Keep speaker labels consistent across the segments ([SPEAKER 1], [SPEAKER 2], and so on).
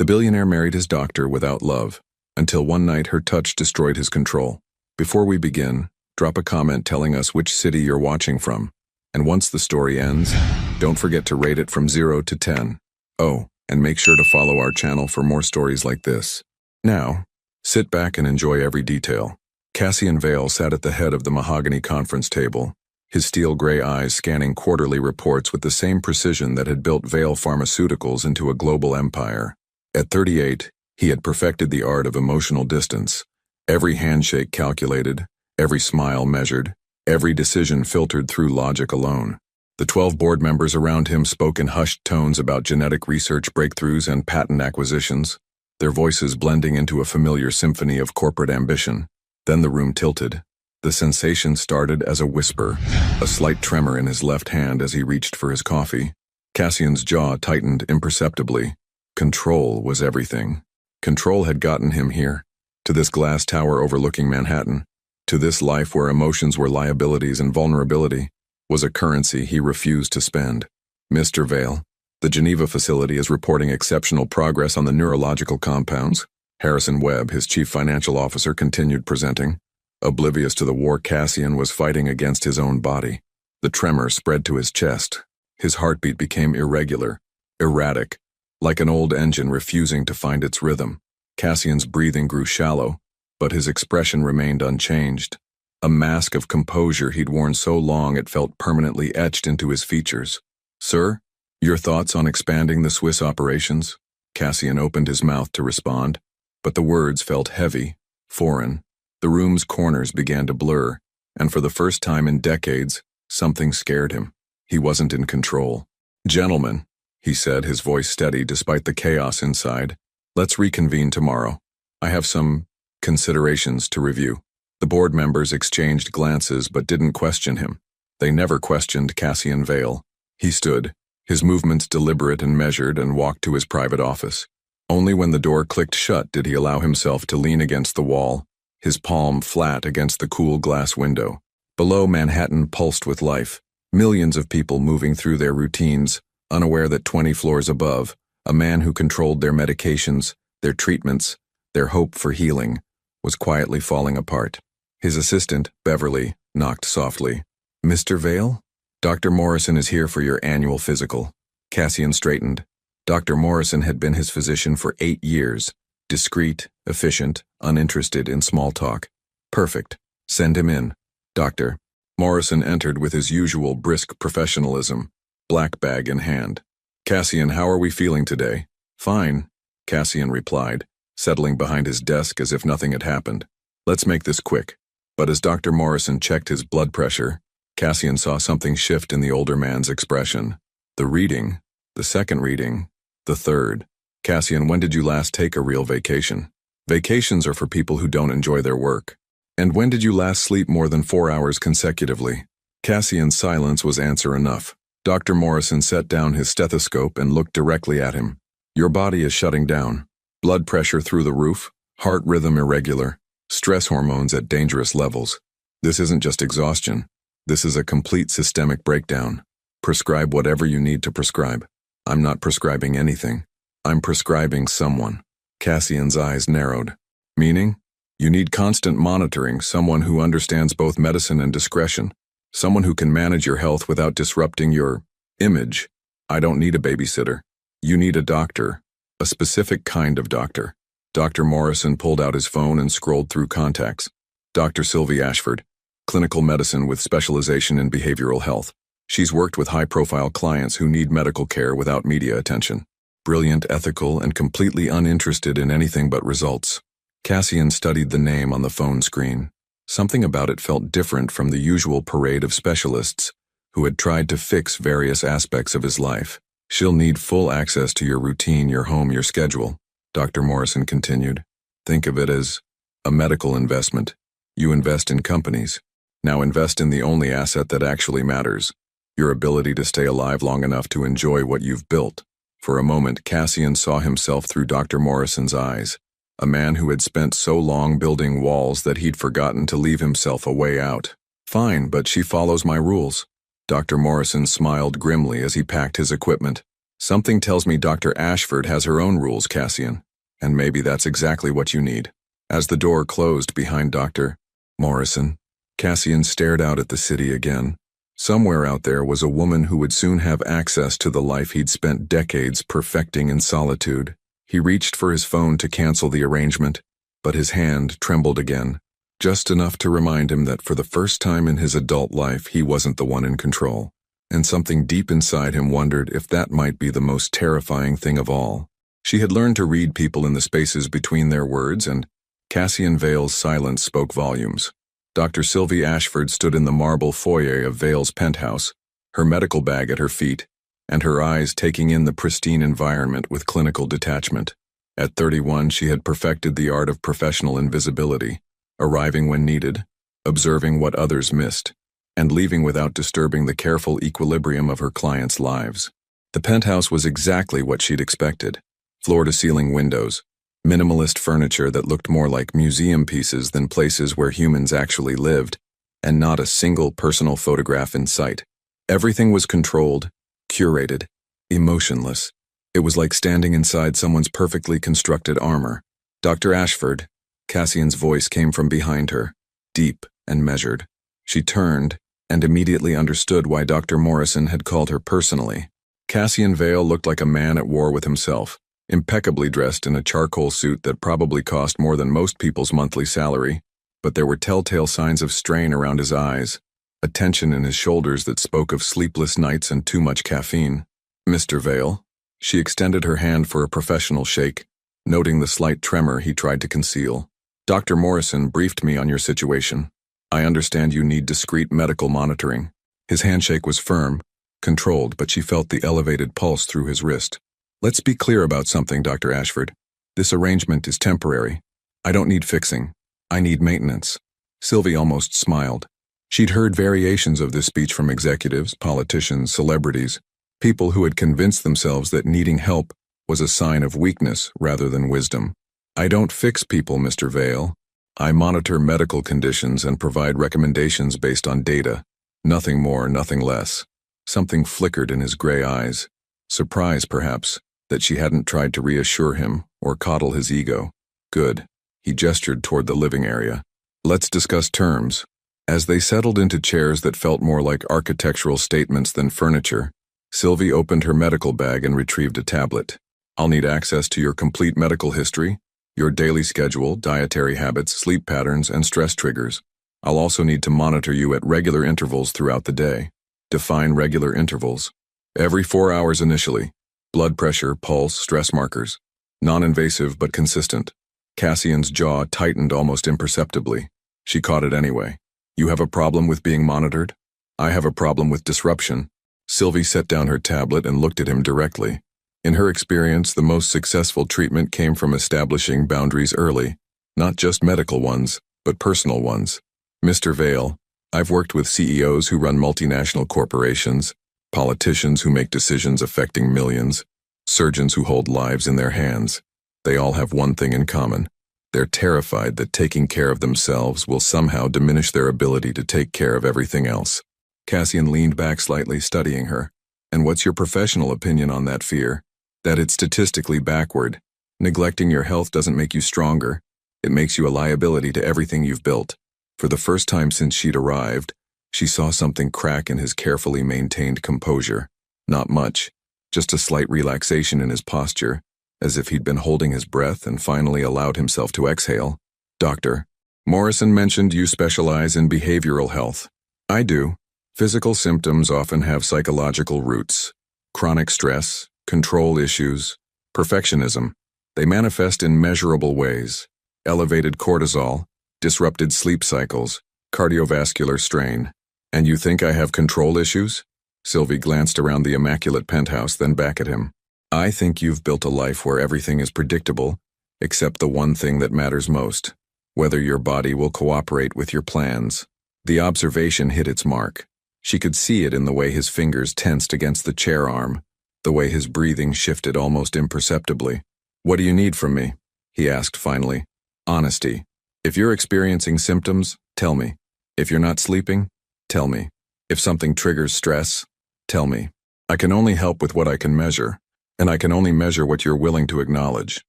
[SPEAKER 1] The billionaire married his doctor without love, until one night her touch destroyed his control. Before we begin, drop a comment telling us which city you're watching from. And once the story ends, don't forget to rate it from 0 to 10. Oh, and make sure to follow our channel for more stories like this. Now, sit back and enjoy every detail. Cassian Vale sat at the head of the mahogany conference table, his steel-gray eyes scanning quarterly reports with the same precision that had built Vale Pharmaceuticals into a global empire. At 38, he had perfected the art of emotional distance. Every handshake calculated, every smile measured, every decision filtered through logic alone. The 12 board members around him spoke in hushed tones about genetic research breakthroughs and patent acquisitions, their voices blending into a familiar symphony of corporate ambition. Then the room tilted. The sensation started as a whisper, a slight tremor in his left hand as he reached for his coffee. Cassian's jaw tightened imperceptibly. Control was everything. Control had gotten him here, to this glass tower overlooking Manhattan, to this life where emotions were liabilities and vulnerability was a currency he refused to spend. Mr. Vale, the Geneva facility is reporting exceptional progress on the neurological compounds. Harrison Webb, his chief financial officer, continued presenting. Oblivious to the war Cassian was fighting against his own body. The tremor spread to his chest. His heartbeat became irregular, erratic, like an old engine refusing to find its rhythm. Cassian's breathing grew shallow, but his expression remained unchanged. A mask of composure he'd worn so long it felt permanently etched into his features. "Sir, your thoughts on expanding the Swiss operations?" Cassian opened his mouth to respond, but the words felt heavy, foreign. The room's corners began to blur, and for the first time in decades, something scared him. He wasn't in control. "Gentlemen," he said, his voice steady despite the chaos inside, "let's reconvene tomorrow. I have some considerations to review." The board members exchanged glances but didn't question him. They never questioned Cassian Vale. He stood, his movements deliberate and measured, and walked to his private office. Only when the door clicked shut did he allow himself to lean against the wall, his palm flat against the cool glass window. Below, Manhattan pulsed with life, millions of people moving through their routines, unaware that 20 floors above, a man who controlled their medications, their treatments, their hope for healing, was quietly falling apart. His assistant, Beverly, knocked softly. "Mr. Vale? Dr. Morrison is here for your annual physical." Cassian straightened. Dr. Morrison had been his physician for 8 years, discreet, efficient, uninterested in small talk. "Perfect. Send him in." "Doctor." Morrison entered with his usual brisk professionalism, black bag in hand. "Cassian, how are we feeling today?" "Fine," Cassian replied, settling behind his desk as if nothing had happened. "Let's make this quick." But as Dr. Morrison checked his blood pressure, Cassian saw something shift in the older man's expression. The reading, the second reading, the third. "Cassian, when did you last take a real vacation?" "Vacations are for people who don't enjoy their work." "And when did you last sleep more than 4 hours consecutively?" Cassian's silence was answer enough. Dr. Morrison set down his stethoscope and looked directly at him. "Your body is shutting down. Blood pressure through the roof, heart rhythm irregular, stress hormones at dangerous levels. This isn't just exhaustion. This is a complete systemic breakdown. Prescribe whatever you need to prescribe." "I'm not prescribing anything. I'm prescribing someone." Cassian's eyes narrowed. "Meaning?" "You need constant monitoring, someone who understands both medicine and discretion, someone who can manage your health without disrupting your image. I don't need a babysitter. You need a doctor, a specific kind of doctor." Dr. Morrison pulled out his phone and scrolled through contacts. "Dr. Sylvie Ashford, clinical medicine with specialization in behavioral health. She's worked with high-profile clients who need medical care without media attention. Brilliant, ethical, and completely uninterested in anything but results." Cassian studied the name on the phone screen. Something about it felt different from the usual parade of specialists who had tried to fix various aspects of his life. "She'll need full access to your routine, your home, your schedule," Dr. Morrison continued. "Think of it as a medical investment. You invest in companies. Now invest in the only asset that actually matters, your ability to stay alive long enough to enjoy what you've built." For a moment, Cassian saw himself through Dr. Morrison's eyes, a man who had spent so long building walls that he'd forgotten to leave himself a way out. "Fine, but she follows my rules." Dr. Morrison smiled grimly as he packed his equipment. Something tells me Dr. Ashford has her own rules, Cassian, and maybe that's exactly what you need. As the door closed behind Dr. Morrison, Cassian stared out at the city again. Somewhere out there was a woman who would soon have access to the life he'd spent decades perfecting in solitude. He reached for his phone to cancel the arrangement, but his hand trembled again, just enough to remind him that for the first time in his adult life he wasn't the one in control. And something deep inside him wondered if that might be the most terrifying thing of all. She had learned to read people in the spaces between their words, and Cassian Vale's silence spoke volumes. Dr. Sylvie Ashford stood in the marble foyer of Vale's penthouse, her medical bag at her feet, and her eyes taking in the pristine environment with clinical detachment. At 31, she had perfected the art of professional invisibility, arriving when needed, observing what others missed, and leaving without disturbing the careful equilibrium of her clients' lives. The penthouse was exactly what she'd expected. Floor-to-ceiling windows, minimalist furniture that looked more like museum pieces than places where humans actually lived, and not a single personal photograph in sight. Everything was controlled, curated, emotionless. It was like standing inside someone's perfectly constructed armor. Dr. Ashford, Cassian's voice came from behind her, deep and measured. She turned and immediately understood why Dr. Morrison had called her personally. Cassian Vale looked like a man at war with himself, impeccably dressed in a charcoal suit that probably cost more than most people's monthly salary, but there were telltale signs of strain around his eyes, a tension in his shoulders that spoke of sleepless nights and too much caffeine. Mr. Vale. She extended her hand for a professional shake, noting the slight tremor he tried to conceal. Dr. Morrison briefed me on your situation. I understand you need discreet medical monitoring. His handshake was firm, controlled, but she felt the elevated pulse through his wrist. Let's be clear about something, Dr. Ashford. This arrangement is temporary. I don't need fixing. I need maintenance. Sylvie almost smiled. She'd heard variations of this speech from executives, politicians, celebrities, people who had convinced themselves that needing help was a sign of weakness rather than wisdom. I don't fix people, Mr. Vale. I monitor medical conditions and provide recommendations based on data. Nothing more, nothing less. Something flickered in his gray eyes. Surprise, perhaps, that she hadn't tried to reassure him or coddle his ego. Good. He gestured toward the living area. Let's discuss terms. As they settled into chairs that felt more like architectural statements than furniture, Sylvie opened her medical bag and retrieved a tablet. I'll need access to your complete medical history, your daily schedule, dietary habits, sleep patterns, and stress triggers. I'll also need to monitor you at regular intervals throughout the day. Define regular intervals. Every 4 hours initially. Blood pressure, pulse, stress markers. Non-invasive but consistent. Cassian's jaw tightened almost imperceptibly. She caught it anyway. You have a problem with being monitored? I have a problem with disruption. Sylvie set down her tablet and looked at him directly. In her experience, the most successful treatment came from establishing boundaries early, not just medical ones, but personal ones. Mr. Vale, I've worked with CEOs who run multinational corporations, politicians who make decisions affecting millions, surgeons who hold lives in their hands. They all have one thing in common. They're terrified that taking care of themselves will somehow diminish their ability to take care of everything else. Cassian leaned back slightly, studying her. And what's your professional opinion on that fear? That it's statistically backward. Neglecting your health doesn't make you stronger. It makes you a liability to everything you've built. For the first time since she'd arrived, she saw something crack in his carefully maintained composure. Not much, just a slight relaxation in his posture, as if he'd been holding his breath and finally allowed himself to exhale. Doctor, Morrison mentioned you specialize in behavioral health. I do. Physical symptoms often have psychological roots. Chronic stress, control issues, perfectionism. They manifest in measurable ways. Elevated cortisol, disrupted sleep cycles, cardiovascular strain. And you think I have control issues? Sylvie glanced around the immaculate penthouse, then back at him. I think you've built a life where everything is predictable, except the one thing that matters most, whether your body will cooperate with your plans. The observation hit its mark. She could see it in the way his fingers tensed against the chair arm, the way his breathing shifted almost imperceptibly. What do you need from me? He asked finally. Honesty. If you're experiencing symptoms, tell me. If you're not sleeping, tell me. If something triggers stress, tell me. I can only help with what I can measure. And I can only measure what you're willing to acknowledge.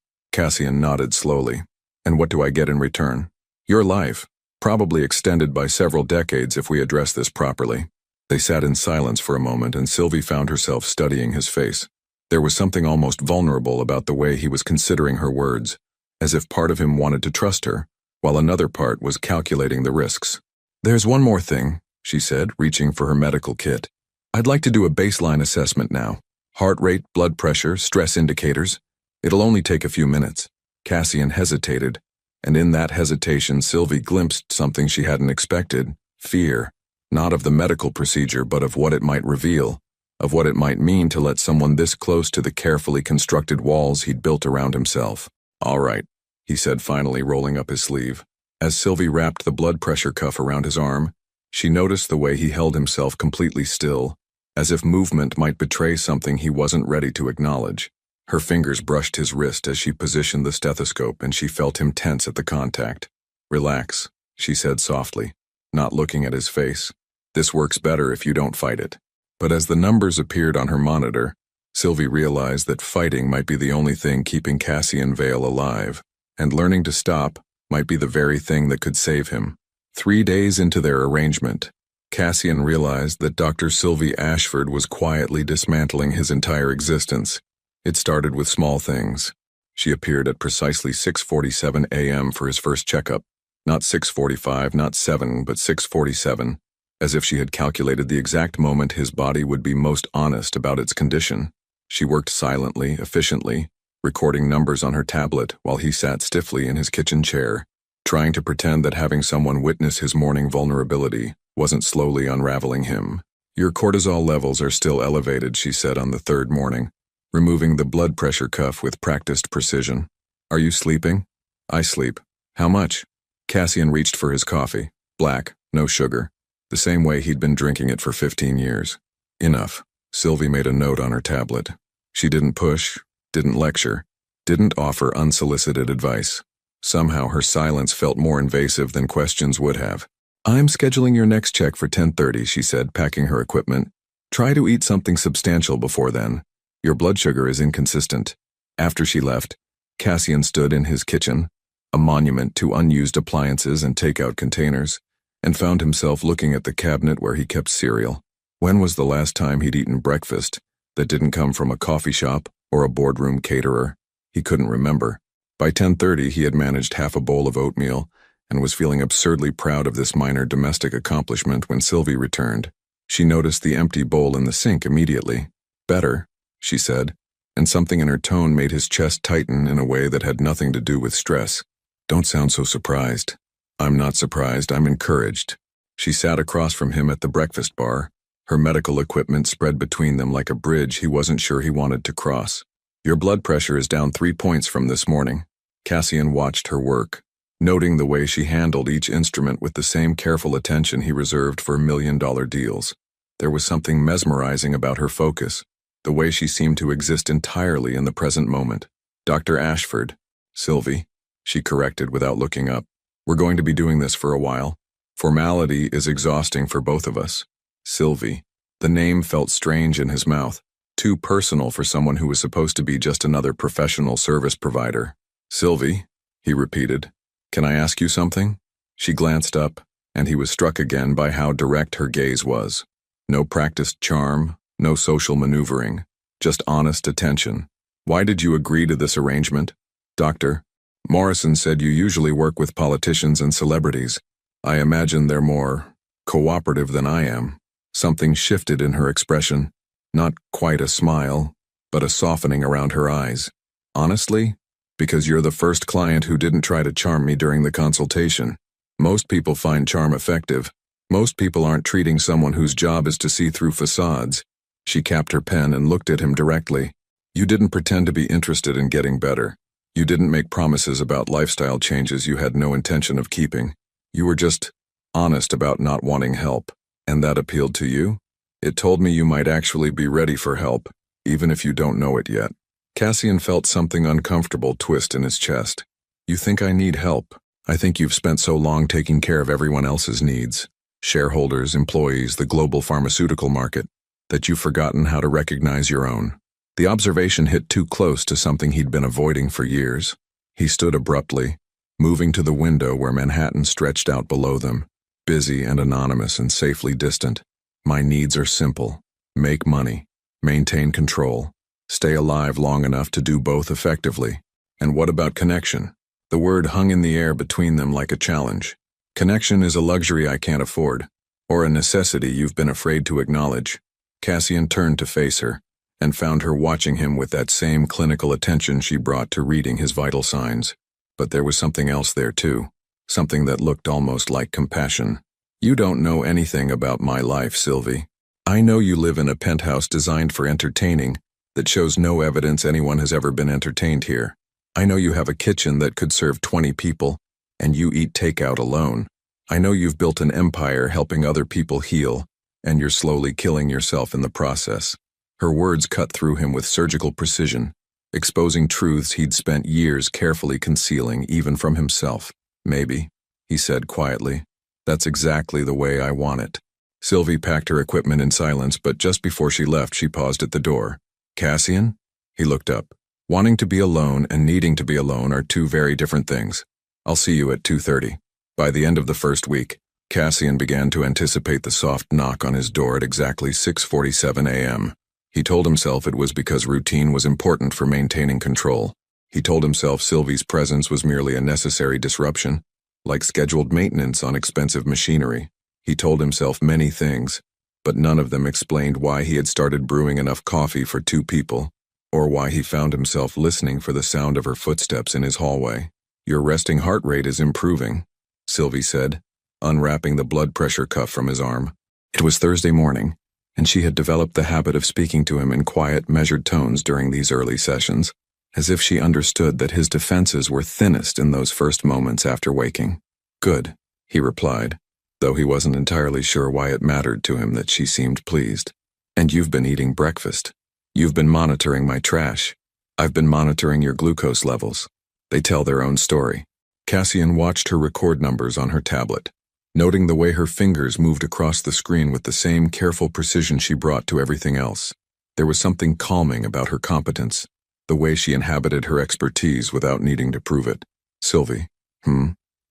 [SPEAKER 1] Cassian nodded slowly. And what do I get in return? Your life, probably extended by several decades if we address this properly. They sat in silence for a moment, and Sylvie found herself studying his face. There was something almost vulnerable about the way he was considering her words, as if part of him wanted to trust her, while another part was calculating the risks. There's one more thing, she said, reaching for her medical kit. I'd like to do a baseline assessment now. Heart rate, blood pressure, stress indicators. It'll only take a few minutes. Cassian hesitated, and in that hesitation Sylvie glimpsed something she hadn't expected: fear, not of the medical procedure but of what it might reveal, of what it might mean to let someone this close to the carefully constructed walls he'd built around himself. All right, he said, finally rolling up his sleeve. As Sylvie wrapped the blood pressure cuff around his arm, she noticed the way he held himself completely still, as if movement might betray something he wasn't ready to acknowledge. Her fingers brushed his wrist as she positioned the stethoscope, and she felt him tense at the contact. Relax, she said softly, not looking at his face. This works better if you don't fight it. But as the numbers appeared on her monitor, Sylvie realized that fighting might be the only thing keeping Cassian Vale alive, and learning to stop might be the very thing that could save him. 3 days into their arrangement, Cassian realized that Dr. Sylvie Ashford was quietly dismantling his entire existence. It started with small things. She appeared at precisely 6:47 a.m. for his first checkup. Not 6:45, not 7, but 6:47, as if she had calculated the exact moment his body would be most honest about its condition. She worked silently, efficiently, recording numbers on her tablet while he sat stiffly in his kitchen chair, trying to pretend that having someone witness his morning vulnerability wasn't slowly unraveling him. Your cortisol levels are still elevated, she said on the third morning, removing the blood pressure cuff with practiced precision. Are you sleeping? I sleep. How much? Cassian reached for his coffee. Black, no sugar. The same way he'd been drinking it for 15 years. Enough. Sylvie made a note on her tablet. She didn't push, didn't lecture, didn't offer unsolicited advice. Somehow her silence felt more invasive than questions would have. I'm scheduling your next check for 10:30, she said, packing her equipment. Try to eat something substantial before then. Your blood sugar is inconsistent. After she left, Cassian stood in his kitchen, a monument to unused appliances and takeout containers, and found himself looking at the cabinet where he kept cereal. When was the last time he'd eaten breakfast that didn't come from a coffee shop or a boardroom caterer? He couldn't remember. By 10:30, he had managed half a bowl of oatmeal and was feeling absurdly proud of this minor domestic accomplishment when Sylvie returned. She noticed the empty bowl in the sink immediately. Better, she said, and something in her tone made his chest tighten in a way that had nothing to do with stress. Don't sound so surprised. I'm not surprised, I'm encouraged. She sat across from him at the breakfast bar, her medical equipment spread between them like a bridge he wasn't sure he wanted to cross. Your blood pressure is down 3 points from this morning. Cassian watched her work, noting the way she handled each instrument with the same careful attention he reserved for million-dollar deals. There was something mesmerizing about her focus, the way she seemed to exist entirely in the present moment. Dr. Ashford, Sylvie, she corrected without looking up. We're going to be doing this for a while. Formality is exhausting for both of us. Sylvie. The name felt strange in his mouth, too personal for someone who was supposed to be just another professional service provider. Sylvie, he repeated. Can I ask you something? She glanced up, and he was struck again by how direct her gaze was. No practiced charm, no social maneuvering, just honest attention. Why did you agree to this arrangement? Doctor, Morrison said you usually work with politicians and celebrities. I imagine they're more cooperative than I am. Something shifted in her expression. Not quite a smile, but a softening around her eyes. Honestly? Because you're the first client who didn't try to charm me during the consultation. Most people find charm effective. Most people aren't treating someone whose job is to see through facades. She capped her pen and looked at him directly. You didn't pretend to be interested in getting better. You didn't make promises about lifestyle changes you had no intention of keeping. You were just honest about not wanting help. And that appealed to you? It told me you might actually be ready for help, even if you don't know it yet. Cassian felt something uncomfortable twist in his chest. You think I need help? I think you've spent so long taking care of everyone else's needs, shareholders, employees, the global pharmaceutical market, that you've forgotten how to recognize your own. The observation hit too close to something he'd been avoiding for years. He stood abruptly, moving to the window where Manhattan stretched out below them, busy and anonymous and safely distant. My needs are simple. Make money, maintain control, stay alive long enough to do both effectively. And what about connection? The word hung in the air between them like a challenge. Connection is a luxury I can't afford, or a necessity you've been afraid to acknowledge. Cassian turned to face her, and found her watching him with that same clinical attention she brought to reading his vital signs. But there was something else there too, something that looked almost like compassion. You don't know anything about my life, Sylvie. I know you live in a penthouse designed for entertaining that shows no evidence anyone has ever been entertained here. I know you have a kitchen that could serve 20 people, and you eat takeout alone. I know you've built an empire helping other people heal, and you're slowly killing yourself in the process. Her words cut through him with surgical precision, exposing truths he'd spent years carefully concealing even from himself. Maybe, he said quietly, that's exactly the way I want it. Sylvie packed her equipment in silence, but just before she left, she paused at the door. Cassian? He looked up. Wanting to be alone and needing to be alone are two very different things. I'll see you at 2:30. By the end of the first week, Cassian began to anticipate the soft knock on his door at exactly 6:47 a.m. He told himself it was because routine was important for maintaining control. He told himself Sylvie's presence was merely a necessary disruption, like scheduled maintenance on expensive machinery. He told himself many things, but none of them explained why he had started brewing enough coffee for 2 people, or why he found himself listening for the sound of her footsteps in his hallway. Your resting heart rate is improving, Sylvie said, unwrapping the blood pressure cuff from his arm. It was Thursday morning, and she had developed the habit of speaking to him in quiet, measured tones during these early sessions, as if she understood that his defenses were thinnest in those first moments after waking. Good, he replied, though he wasn't entirely sure why it mattered to him that she seemed pleased. And you've been eating breakfast. You've been monitoring my trash. I've been monitoring your glucose levels. They tell their own story. Cassian watched her record numbers on her tablet, noting the way her fingers moved across the screen with the same careful precision she brought to everything else. There was something calming about her competence, the way she inhabited her expertise without needing to prove it. Sylvie,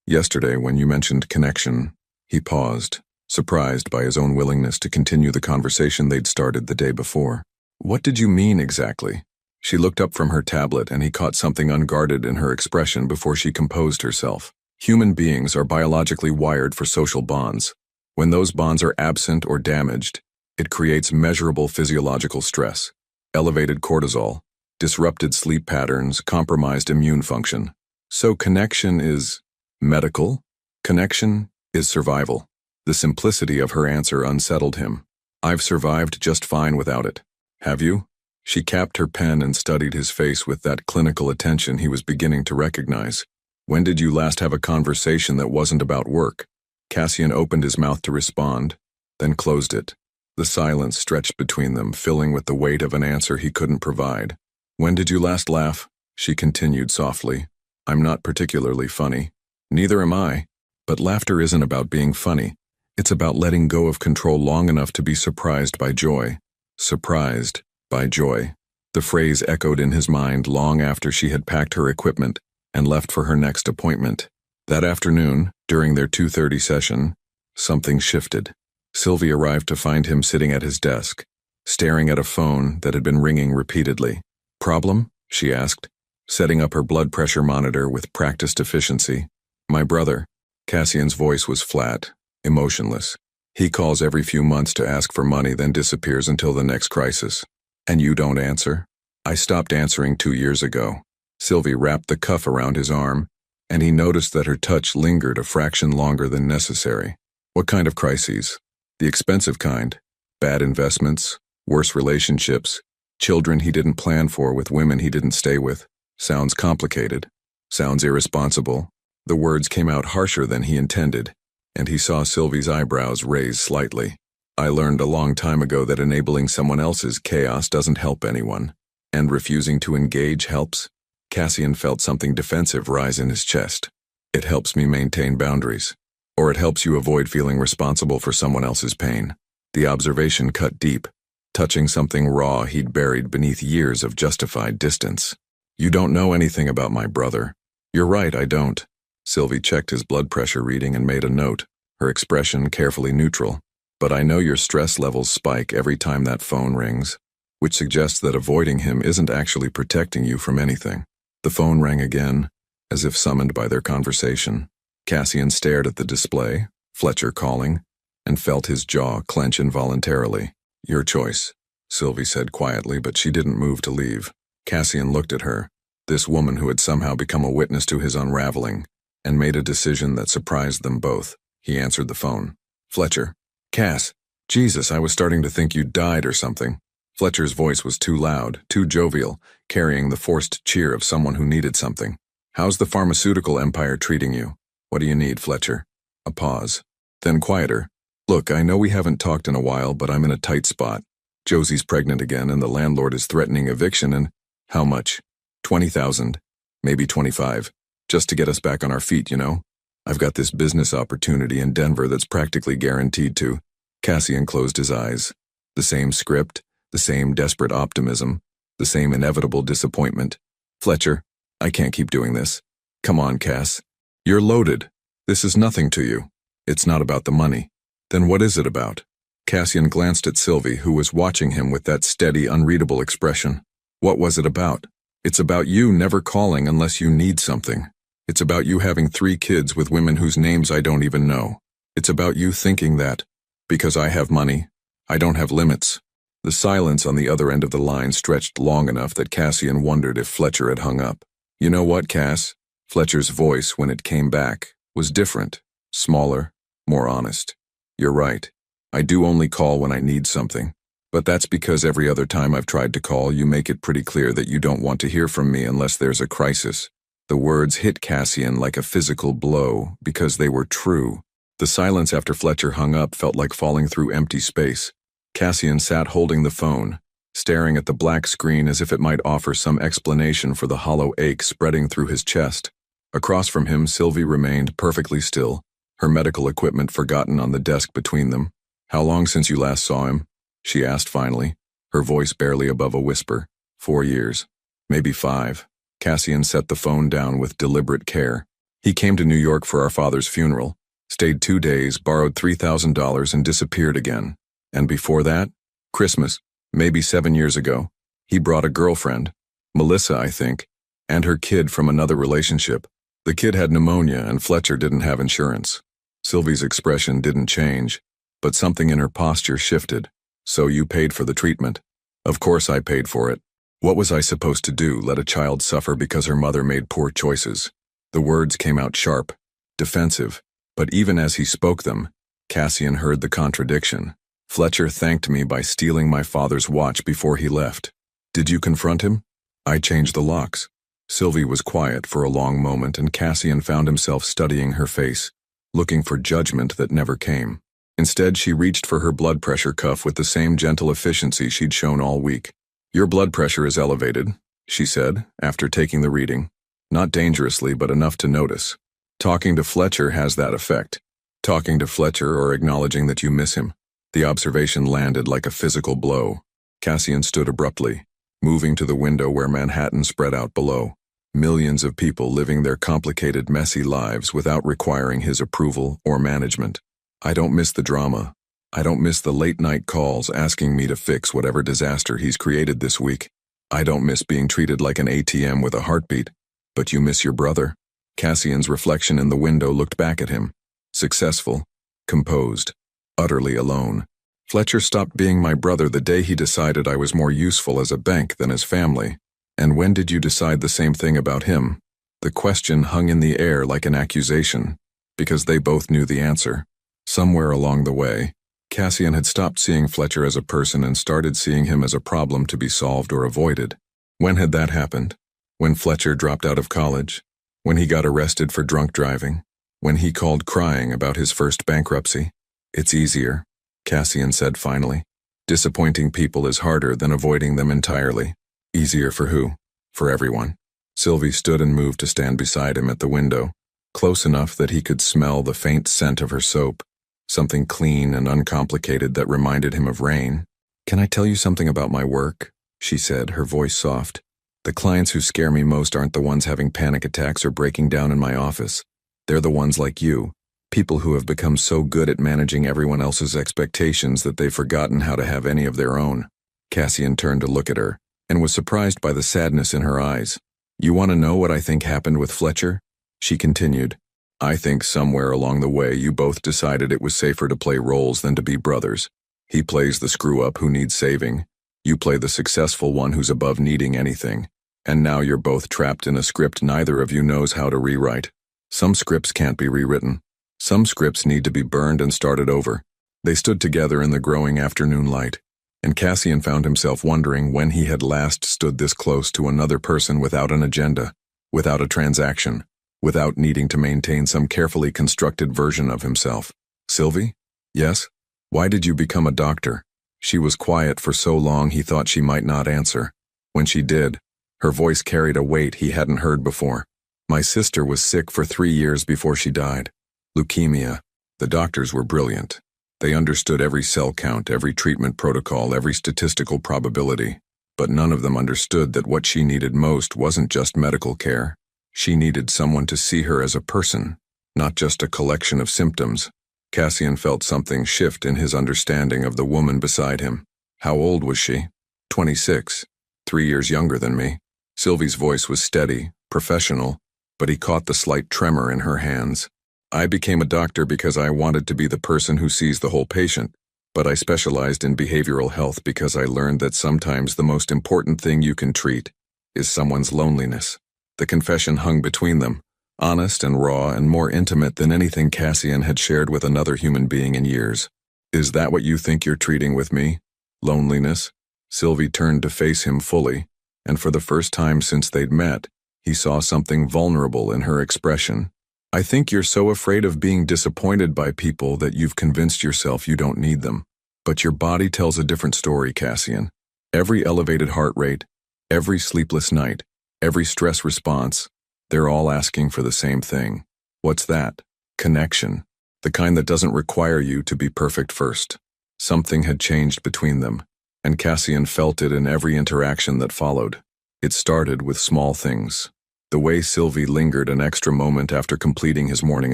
[SPEAKER 1] yesterday when you mentioned connection, he paused, surprised by his own willingness to continue the conversation they'd started the day before. What did you mean exactly? She looked up from her tablet and he caught something unguarded in her expression before she composed herself. Human beings are biologically wired for social bonds. When those bonds are absent or damaged, it creates measurable physiological stress, elevated cortisol, disrupted sleep patterns, compromised immune function. So connection is medical? Connection is survival. The simplicity of her answer unsettled him. I've survived just fine without it. Have you? She capped her pen and studied his face with that clinical attention he was beginning to recognize. When did you last have a conversation that wasn't about work? Cassian opened his mouth to respond, then closed it. The silence stretched between them, filling with the weight of an answer he couldn't provide. When did you last laugh? She continued softly. I'm not particularly funny. Neither am I. But laughter isn't about being funny. It's about letting go of control long enough to be surprised by joy. Surprised by joy. The phrase echoed in his mind long after she had packed her equipment and left for her next appointment. That afternoon, during their 2:30 session, something shifted. Sylvie arrived to find him sitting at his desk, staring at a phone that had been ringing repeatedly. Problem? She asked, setting up her blood pressure monitor with practiced efficiency. My brother. Cassian's voice was flat, emotionless. He calls every few months to ask for money, then disappears until the next crisis. And you don't answer? I stopped answering 2 years ago. Sylvie wrapped the cuff around his arm, and he noticed that her touch lingered a fraction longer than necessary. What kind of crises? The expensive kind. Bad investments, worse relationships, children he didn't plan for with women he didn't stay with. Sounds complicated. Sounds irresponsible. The words came out harsher than he intended, and he saw Sylvie's eyebrows raise slightly. I learned a long time ago that enabling someone else's chaos doesn't help anyone, and refusing to engage helps. Cassian felt something defensive rise in his chest. It helps me maintain boundaries, or it helps you avoid feeling responsible for someone else's pain. The observation cut deep, touching something raw he'd buried beneath years of justified distance. You don't know anything about my brother. You're right, I don't. Sylvie checked his blood pressure reading and made a note, her expression carefully neutral. But I know your stress levels spike every time that phone rings, which suggests that avoiding him isn't actually protecting you from anything. The phone rang again, as if summoned by their conversation. Cassian stared at the display, Fletcher calling, and felt his jaw clench involuntarily. Your choice, Sylvie said quietly, but she didn't move to leave. Cassian looked at her, this woman who had somehow become a witness to his unraveling, and made a decision that surprised them both. He answered the phone. Fletcher. Cass. Jesus, I was starting to think you'd died or something. Fletcher's voice was too loud, too jovial, carrying the forced cheer of someone who needed something. How's the pharmaceutical empire treating you? What do you need, Fletcher? A pause. Then quieter. Look, I know we haven't talked in a while, but I'm in a tight spot. Josie's pregnant again and the landlord is threatening eviction and… How much? 20,000. Maybe 25. Just to get us back on our feet, you know? I've got this business opportunity in Denver that's practically guaranteed to… Cassian closed his eyes. The same script, the same desperate optimism, the same inevitable disappointment. Fletcher, I can't keep doing this. Come on, Cass. You're loaded. This is nothing to you. It's not about the money. Then what is it about? Cassian glanced at Sylvie, who was watching him with that steady, unreadable expression. What was it about? It's about you never calling unless you need something. It's about you having 3 kids with women whose names I don't even know. It's about you thinking that, because I have money, I don't have limits. The silence on the other end of the line stretched long enough that Cassian wondered if Fletcher had hung up. You know what, Cass? Fletcher's voice, when it came back, was different, smaller, more honest. You're right. I do only call when I need something. But that's because every other time I've tried to call, you make it pretty clear that you don't want to hear from me unless there's a crisis. The words hit Cassian like a physical blow because they were true. The silence after Fletcher hung up felt like falling through empty space. Cassian sat holding the phone, staring at the black screen as if it might offer some explanation for the hollow ache spreading through his chest. Across from him, Sylvie remained perfectly still, her medical equipment forgotten on the desk between them. How long since you last saw him? She asked finally, her voice barely above a whisper. 4 years. Maybe 5. Cassian set the phone down with deliberate care. He came to New York for our father's funeral, stayed 2 days, borrowed $3,000 and disappeared again. And before that, Christmas, maybe 7 years ago, he brought a girlfriend, Melissa, I think, and her kid from another relationship. The kid had pneumonia and Fletcher didn't have insurance. Sylvie's expression didn't change, but something in her posture shifted. So you paid for the treatment? Of course I paid for it. What was I supposed to do, let a child suffer because her mother made poor choices? The words came out sharp, defensive, but even as he spoke them, Cassian heard the contradiction. Fletcher thanked me by stealing my father's watch before he left. Did you confront him? I changed the locks. Sylvie was quiet for a long moment and Cassian found himself studying her face, looking for judgment that never came. Instead, she reached for her blood pressure cuff with the same gentle efficiency she'd shown all week. Your blood pressure is elevated, she said, after taking the reading. Not dangerously, but enough to notice. Talking to Fletcher has that effect. Talking to Fletcher or acknowledging that you miss him. The observation landed like a physical blow. Cassian stood abruptly, moving to the window where Manhattan spread out below. Millions of people living their complicated, messy lives without requiring his approval or management. I don't miss the drama. I don't miss the late-night calls asking me to fix whatever disaster he's created this week. I don't miss being treated like an ATM with a heartbeat. But you miss your brother. Cassian's reflection in the window looked back at him. Successful, composed, utterly alone. Fletcher stopped being my brother the day he decided I was more useful as a bank than as family. And when did you decide the same thing about him? The question hung in the air like an accusation, because they both knew the answer. Somewhere along the way, Cassian had stopped seeing Fletcher as a person and started seeing him as a problem to be solved or avoided. When had that happened? When Fletcher dropped out of college? When he got arrested for drunk driving? When he called crying about his first bankruptcy? It's easier, Cassian said finally. Disappointing people is harder than avoiding them entirely. Easier for who? For everyone. Sylvie stood and moved to stand beside him at the window, close enough that he could smell the faint scent of her soap. Something clean and uncomplicated that reminded him of rain. "Can I tell you something about my work?" she said, her voice soft. "The clients who scare me most aren't the ones having panic attacks or breaking down in my office. They're the ones like you, people who have become so good at managing everyone else's expectations that they've forgotten how to have any of their own." Cassian turned to look at her, and was surprised by the sadness in her eyes. "You want to know what I think happened with Fletcher?" She continued. "I think somewhere along the way you both decided it was safer to play roles than to be brothers. He plays the screw-up who needs saving. You play the successful one who's above needing anything. And now you're both trapped in a script neither of you knows how to rewrite. Some scripts can't be rewritten. Some scripts need to be burned and started over." They stood together in the growing afternoon light, and Cassian found himself wondering when he had last stood this close to another person without an agenda, without a transaction, without needing to maintain some carefully constructed version of himself. "Sylvie?" "Yes?" "Why did you become a doctor?" She was quiet for so long he thought she might not answer. When she did, her voice carried a weight he hadn't heard before. "My sister was sick for 3 years before she died. Leukemia. The doctors were brilliant. They understood every cell count, every treatment protocol, every statistical probability. But none of them understood that what she needed most wasn't just medical care. She needed someone to see her as a person, not just a collection of symptoms." Cassian felt something shift in his understanding of the woman beside him. "How old was she?" 26. 3 years younger than me." Sylvie's voice was steady, professional, but he caught the slight tremor in her hands. "I became a doctor because I wanted to be the person who sees the whole patient, but I specialized in behavioral health because I learned that sometimes the most important thing you can treat is someone's loneliness." The confession hung between them, honest and raw and more intimate than anything Cassian had shared with another human being in years. "Is that what you think you're treating with me? Loneliness?" Sylvie turned to face him fully, and for the first time since they'd met, he saw something vulnerable in her expression. "I think you're so afraid of being disappointed by people that you've convinced yourself you don't need them. But your body tells a different story, Cassian. Every elevated heart rate, every sleepless night, every stress response, they're all asking for the same thing. What's that? Connection. The kind that doesn't require you to be perfect first." Something had changed between them, and Cassian felt it in every interaction that followed. It started with small things. The way Sylvie lingered an extra moment after completing his morning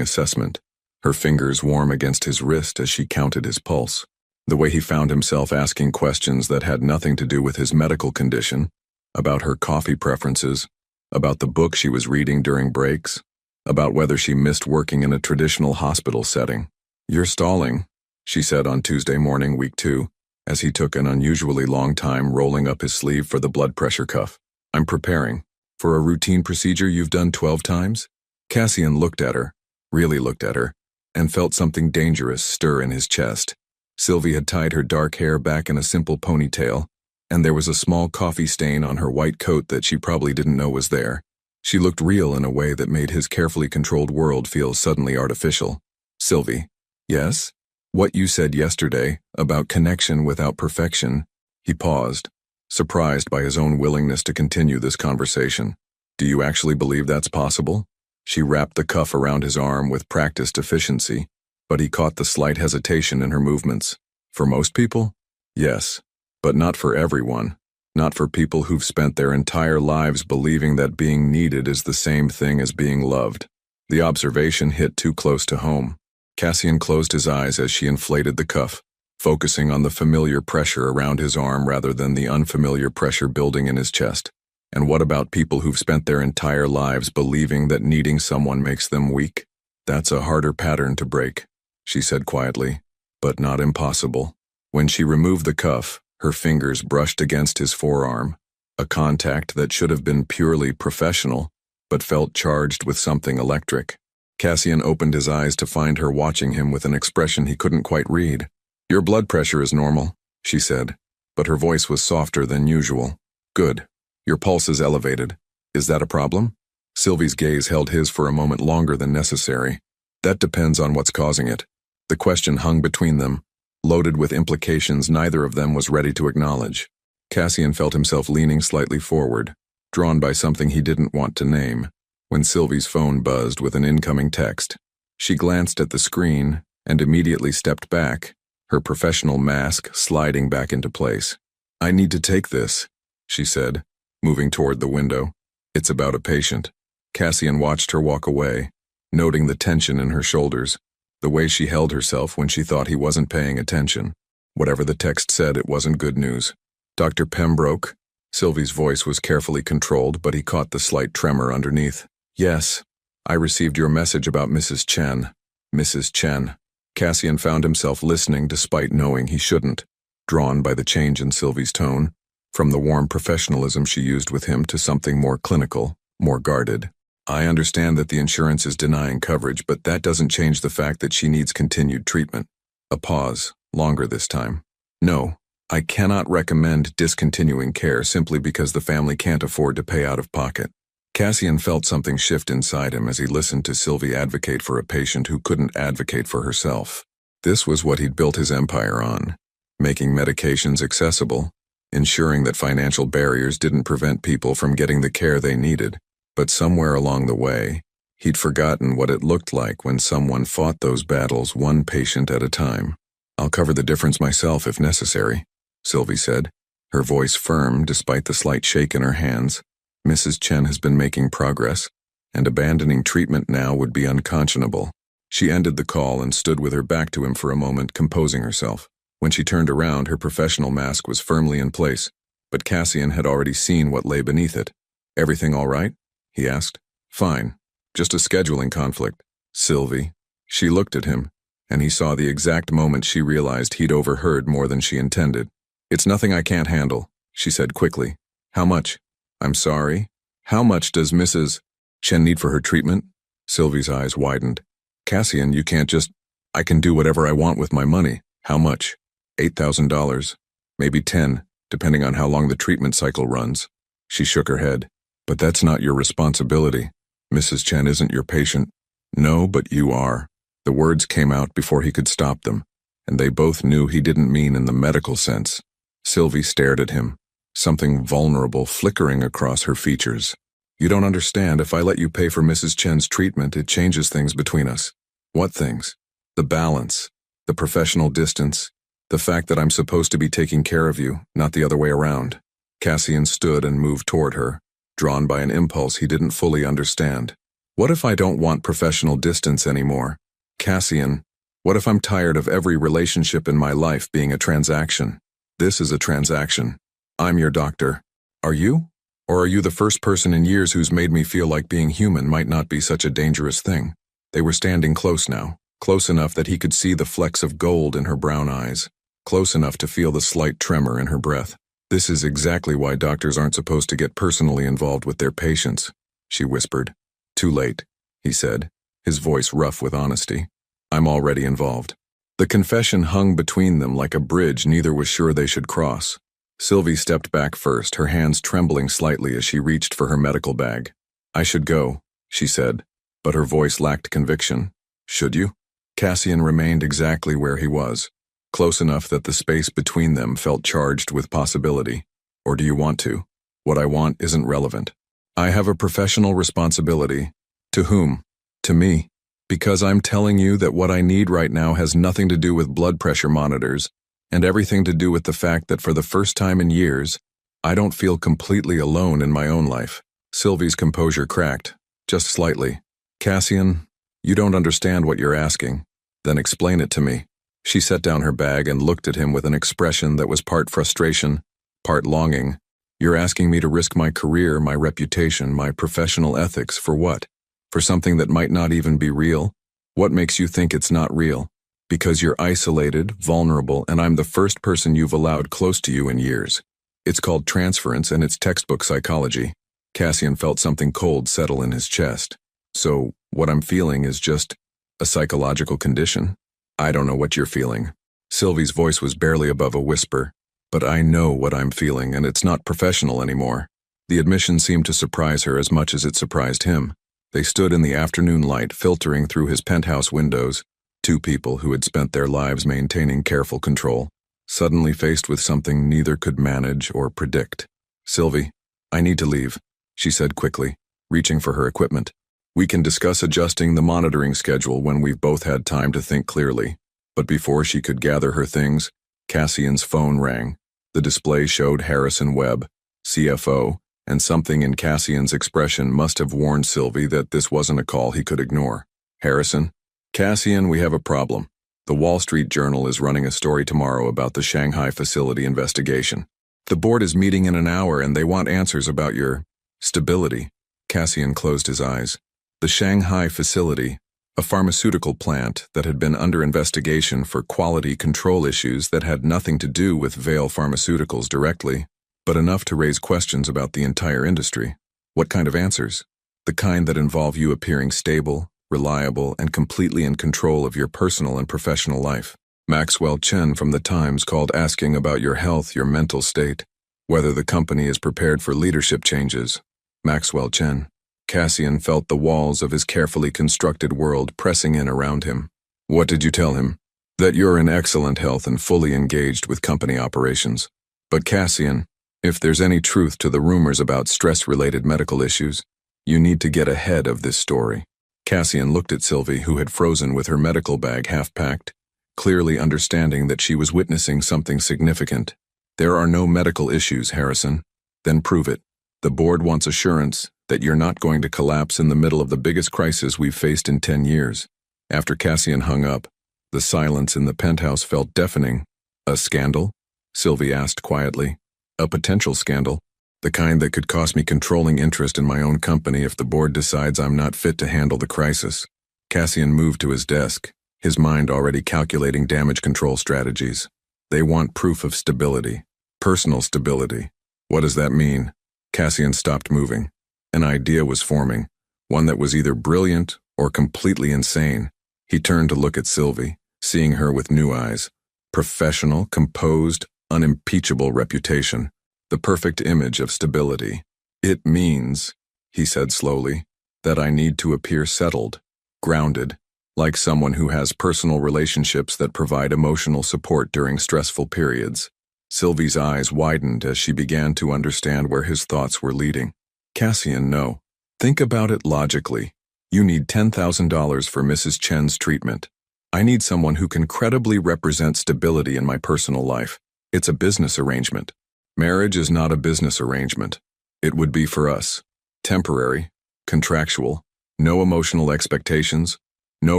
[SPEAKER 1] assessment, her fingers warm against his wrist as she counted his pulse. The way he found himself asking questions that had nothing to do with his medical condition, about her coffee preferences, about the book she was reading during breaks, about whether she missed working in a traditional hospital setting. "You're stalling," she said on Tuesday morning, week 2, as he took an unusually long time rolling up his sleeve for the blood pressure cuff. "I'm preparing. For a routine procedure you've done 12 times? Cassian looked at her, really looked at her, and felt something dangerous stir in his chest. Sylvie had tied her dark hair back in a simple ponytail, and there was a small coffee stain on her white coat that she probably didn't know was there. She looked real in a way that made his carefully controlled world feel suddenly artificial. "Sylvie." "Yes?" "What you said yesterday, about connection without perfection." He paused, surprised by his own willingness to continue this conversation. "Do you actually believe that's possible?" She wrapped the cuff around his arm with practiced efficiency, but he caught the slight hesitation in her movements. "For most people? Yes. But not for everyone. Not for people who've spent their entire lives believing that being needed is the same thing as being loved." The observation hit too close to home. Cassian closed his eyes as she inflated the cuff, focusing on the familiar pressure around his arm rather than the unfamiliar pressure building in his chest. "And what about people who've spent their entire lives believing that needing someone makes them weak? That's a harder pattern to break," she said quietly, "but not impossible." When she removed the cuff, her fingers brushed against his forearm, a contact that should have been purely professional, but felt charged with something electric. Cassian opened his eyes to find her watching him with an expression he couldn't quite read. "Your blood pressure is normal," she said, but her voice was softer than usual. "Good. Your pulse is elevated. Is that a problem?" Sylvie's gaze held his for a moment longer than necessary. "That depends on what's causing it." The question hung between them, loaded with implications neither of them was ready to acknowledge. Cassian felt himself leaning slightly forward, drawn by something he didn't want to name, when Sylvie's phone buzzed with an incoming text. She glanced at the screen and immediately stepped back, her professional mask sliding back into place. "I need to take this," she said, moving toward the window. "It's about a patient." Cassian watched her walk away, noting the tension in her shoulders, the way she held herself when she thought he wasn't paying attention. Whatever the text said, it wasn't good news. "Dr. Pembroke?" Sylvie's voice was carefully controlled, but he caught the slight tremor underneath. "Yes, I received your message about Mrs. Chen." Mrs. Chen. Cassian found himself listening despite knowing he shouldn't, drawn by the change in Sylvie's tone, from the warm professionalism she used with him to something more clinical, more guarded. "I understand that the insurance is denying coverage, but that doesn't change the fact that she needs continued treatment." A pause, longer this time. "No, I cannot recommend discontinuing care simply because the family can't afford to pay out of pocket." Cassian felt something shift inside him as he listened to Sylvie advocate for a patient who couldn't advocate for herself. This was what he'd built his empire on, making medications accessible, ensuring that financial barriers didn't prevent people from getting the care they needed. But somewhere along the way, he'd forgotten what it looked like when someone fought those battles one patient at a time. "I'll cover the difference myself if necessary," Sylvie said, her voice firm despite the slight shake in her hands. Mrs. Chen has been making progress, and abandoning treatment now would be unconscionable. She ended the call and stood with her back to him for a moment, composing herself. When she turned around, her professional mask was firmly in place, but Cassian had already seen what lay beneath it. "Everything all right?" he asked. "Fine. Just a scheduling conflict." "Sylvie." She looked at him, and he saw the exact moment she realized he'd overheard more than she intended. "It's nothing I can't handle," she said quickly. "How much?" "I'm sorry. How much does Mrs. Chen need for her treatment?" Sylvie's eyes widened. "Cassian, you can't just—" "I can do whatever I want with my money." "How much?" $8,000. Maybe 10, depending on how long the treatment cycle runs. She shook her head. "But that's not your responsibility. Mrs. Chen isn't your patient." "No, but you are." The words came out before he could stop them, and they both knew he didn't mean in the medical sense. Sylvie stared at him, something vulnerable flickering across her features. "You don't understand. If I let you pay for Mrs. Chen's treatment, it changes things between us." "What things?" "The balance, the professional distance, the fact that I'm supposed to be taking care of you, not the other way around." Cassian stood and moved toward her, drawn by an impulse he didn't fully understand. "What if I don't want professional distance anymore? Cassian, what if I'm tired of every relationship in my life being a transaction? This is a transaction. I'm your doctor. Are you? Or are you the first person in years who's made me feel like being human might not be such a dangerous thing?" They were standing close now, close enough that he could see the flecks of gold in her brown eyes, close enough to feel the slight tremor in her breath. "This is exactly why doctors aren't supposed to get personally involved with their patients," she whispered. "Too late," he said, his voice rough with honesty. "I'm already involved." The confession hung between them like a bridge neither was sure they should cross. Sylvie stepped back first, her hands trembling slightly as she reached for her medical bag. "I should go," she said, but her voice lacked conviction. "Should you?" Cassian remained exactly where he was, close enough that the space between them felt charged with possibility. "Or do you want to?" "What I want isn't relevant. I have a professional responsibility." "To whom?" "To me. Because I'm telling you that what I need right now has nothing to do with blood pressure monitors, and everything to do with the fact that for the first time in years, I don't feel completely alone in my own life." Sylvie's composure cracked, just slightly. "Cassian, you don't understand what you're asking. Then explain it to me." She set down her bag and looked at him with an expression that was part frustration, part longing. "You're asking me to risk my career, my reputation, my professional ethics for what? For something that might not even be real? What makes you think it's not real? Because you're isolated, vulnerable, and I'm the first person you've allowed close to you in years. It's called transference, and it's textbook psychology." Cassian felt something cold settle in his chest. "So, what I'm feeling is just a psychological condition?" "I don't know what you're feeling." Sylvie's voice was barely above a whisper. "But I know what I'm feeling, and it's not professional anymore." The admission seemed to surprise her as much as it surprised him. They stood in the afternoon light filtering through his penthouse windows, two people who had spent their lives maintaining careful control, suddenly faced with something neither could manage or predict. "Sylvie, I need to leave," she said quickly, reaching for her equipment. "We can discuss adjusting the monitoring schedule when we've both had time to think clearly. But before she could gather her things, Cassian's phone rang. The display showed Harrison Webb, CFO, and something in Cassian's expression must have warned Sylvie that this wasn't a call he could ignore. Harrison? Cassian, we have a problem. The Wall Street Journal is running a story tomorrow about the Shanghai facility investigation. The board is meeting in an hour and they want answers about your stability. Cassian closed his eyes. The Shanghai facility, a pharmaceutical plant that had been under investigation for quality control issues that had nothing to do with Vale Pharmaceuticals directly, but enough to raise questions about the entire industry. What kind of answers? The kind that involve you appearing stable, reliable, and completely in control of your personal and professional life. Maxwell Chen from The Times called asking about your health, your mental state, whether the company is prepared for leadership changes. Maxwell Chen. Cassian felt the walls of his carefully constructed world pressing in around him. What did you tell him? That you're in excellent health and fully engaged with company operations. But Cassian, if there's any truth to the rumors about stress-related medical issues, you need to get ahead of this story. Cassian looked at Sylvie, who had frozen with her medical bag half-packed, clearly understanding that she was witnessing something significant. There are no medical issues, Harrison. Then prove it. The board wants assurance that you're not going to collapse in the middle of the biggest crisis we've faced in 10 years. After Cassian hung up, the silence in the penthouse felt deafening. A scandal? Sylvie asked quietly. A potential scandal? The kind that could cost me controlling interest in my own company if the board decides I'm not fit to handle the crisis. Cassian moved to his desk, his mind already calculating damage control strategies. They want proof of stability. Personal stability. What does that mean? Cassian stopped moving. An idea was forming, one that was either brilliant or completely insane. He turned to look at Sylvie, seeing her with new eyes. Professional, composed, unimpeachable reputation. The perfect image of stability. It means, he said slowly, that I need to appear settled, grounded, like someone who has personal relationships that provide emotional support during stressful periods. Sylvie's eyes widened as she began to understand where his thoughts were leading. Cassian, no. Think about it logically. You need $10,000 for Mrs. Chen's treatment. I need someone who can credibly represent stability in my personal life. It's a business arrangement. Marriage is not a business arrangement. It would be for us. Temporary, contractual, no emotional expectations, no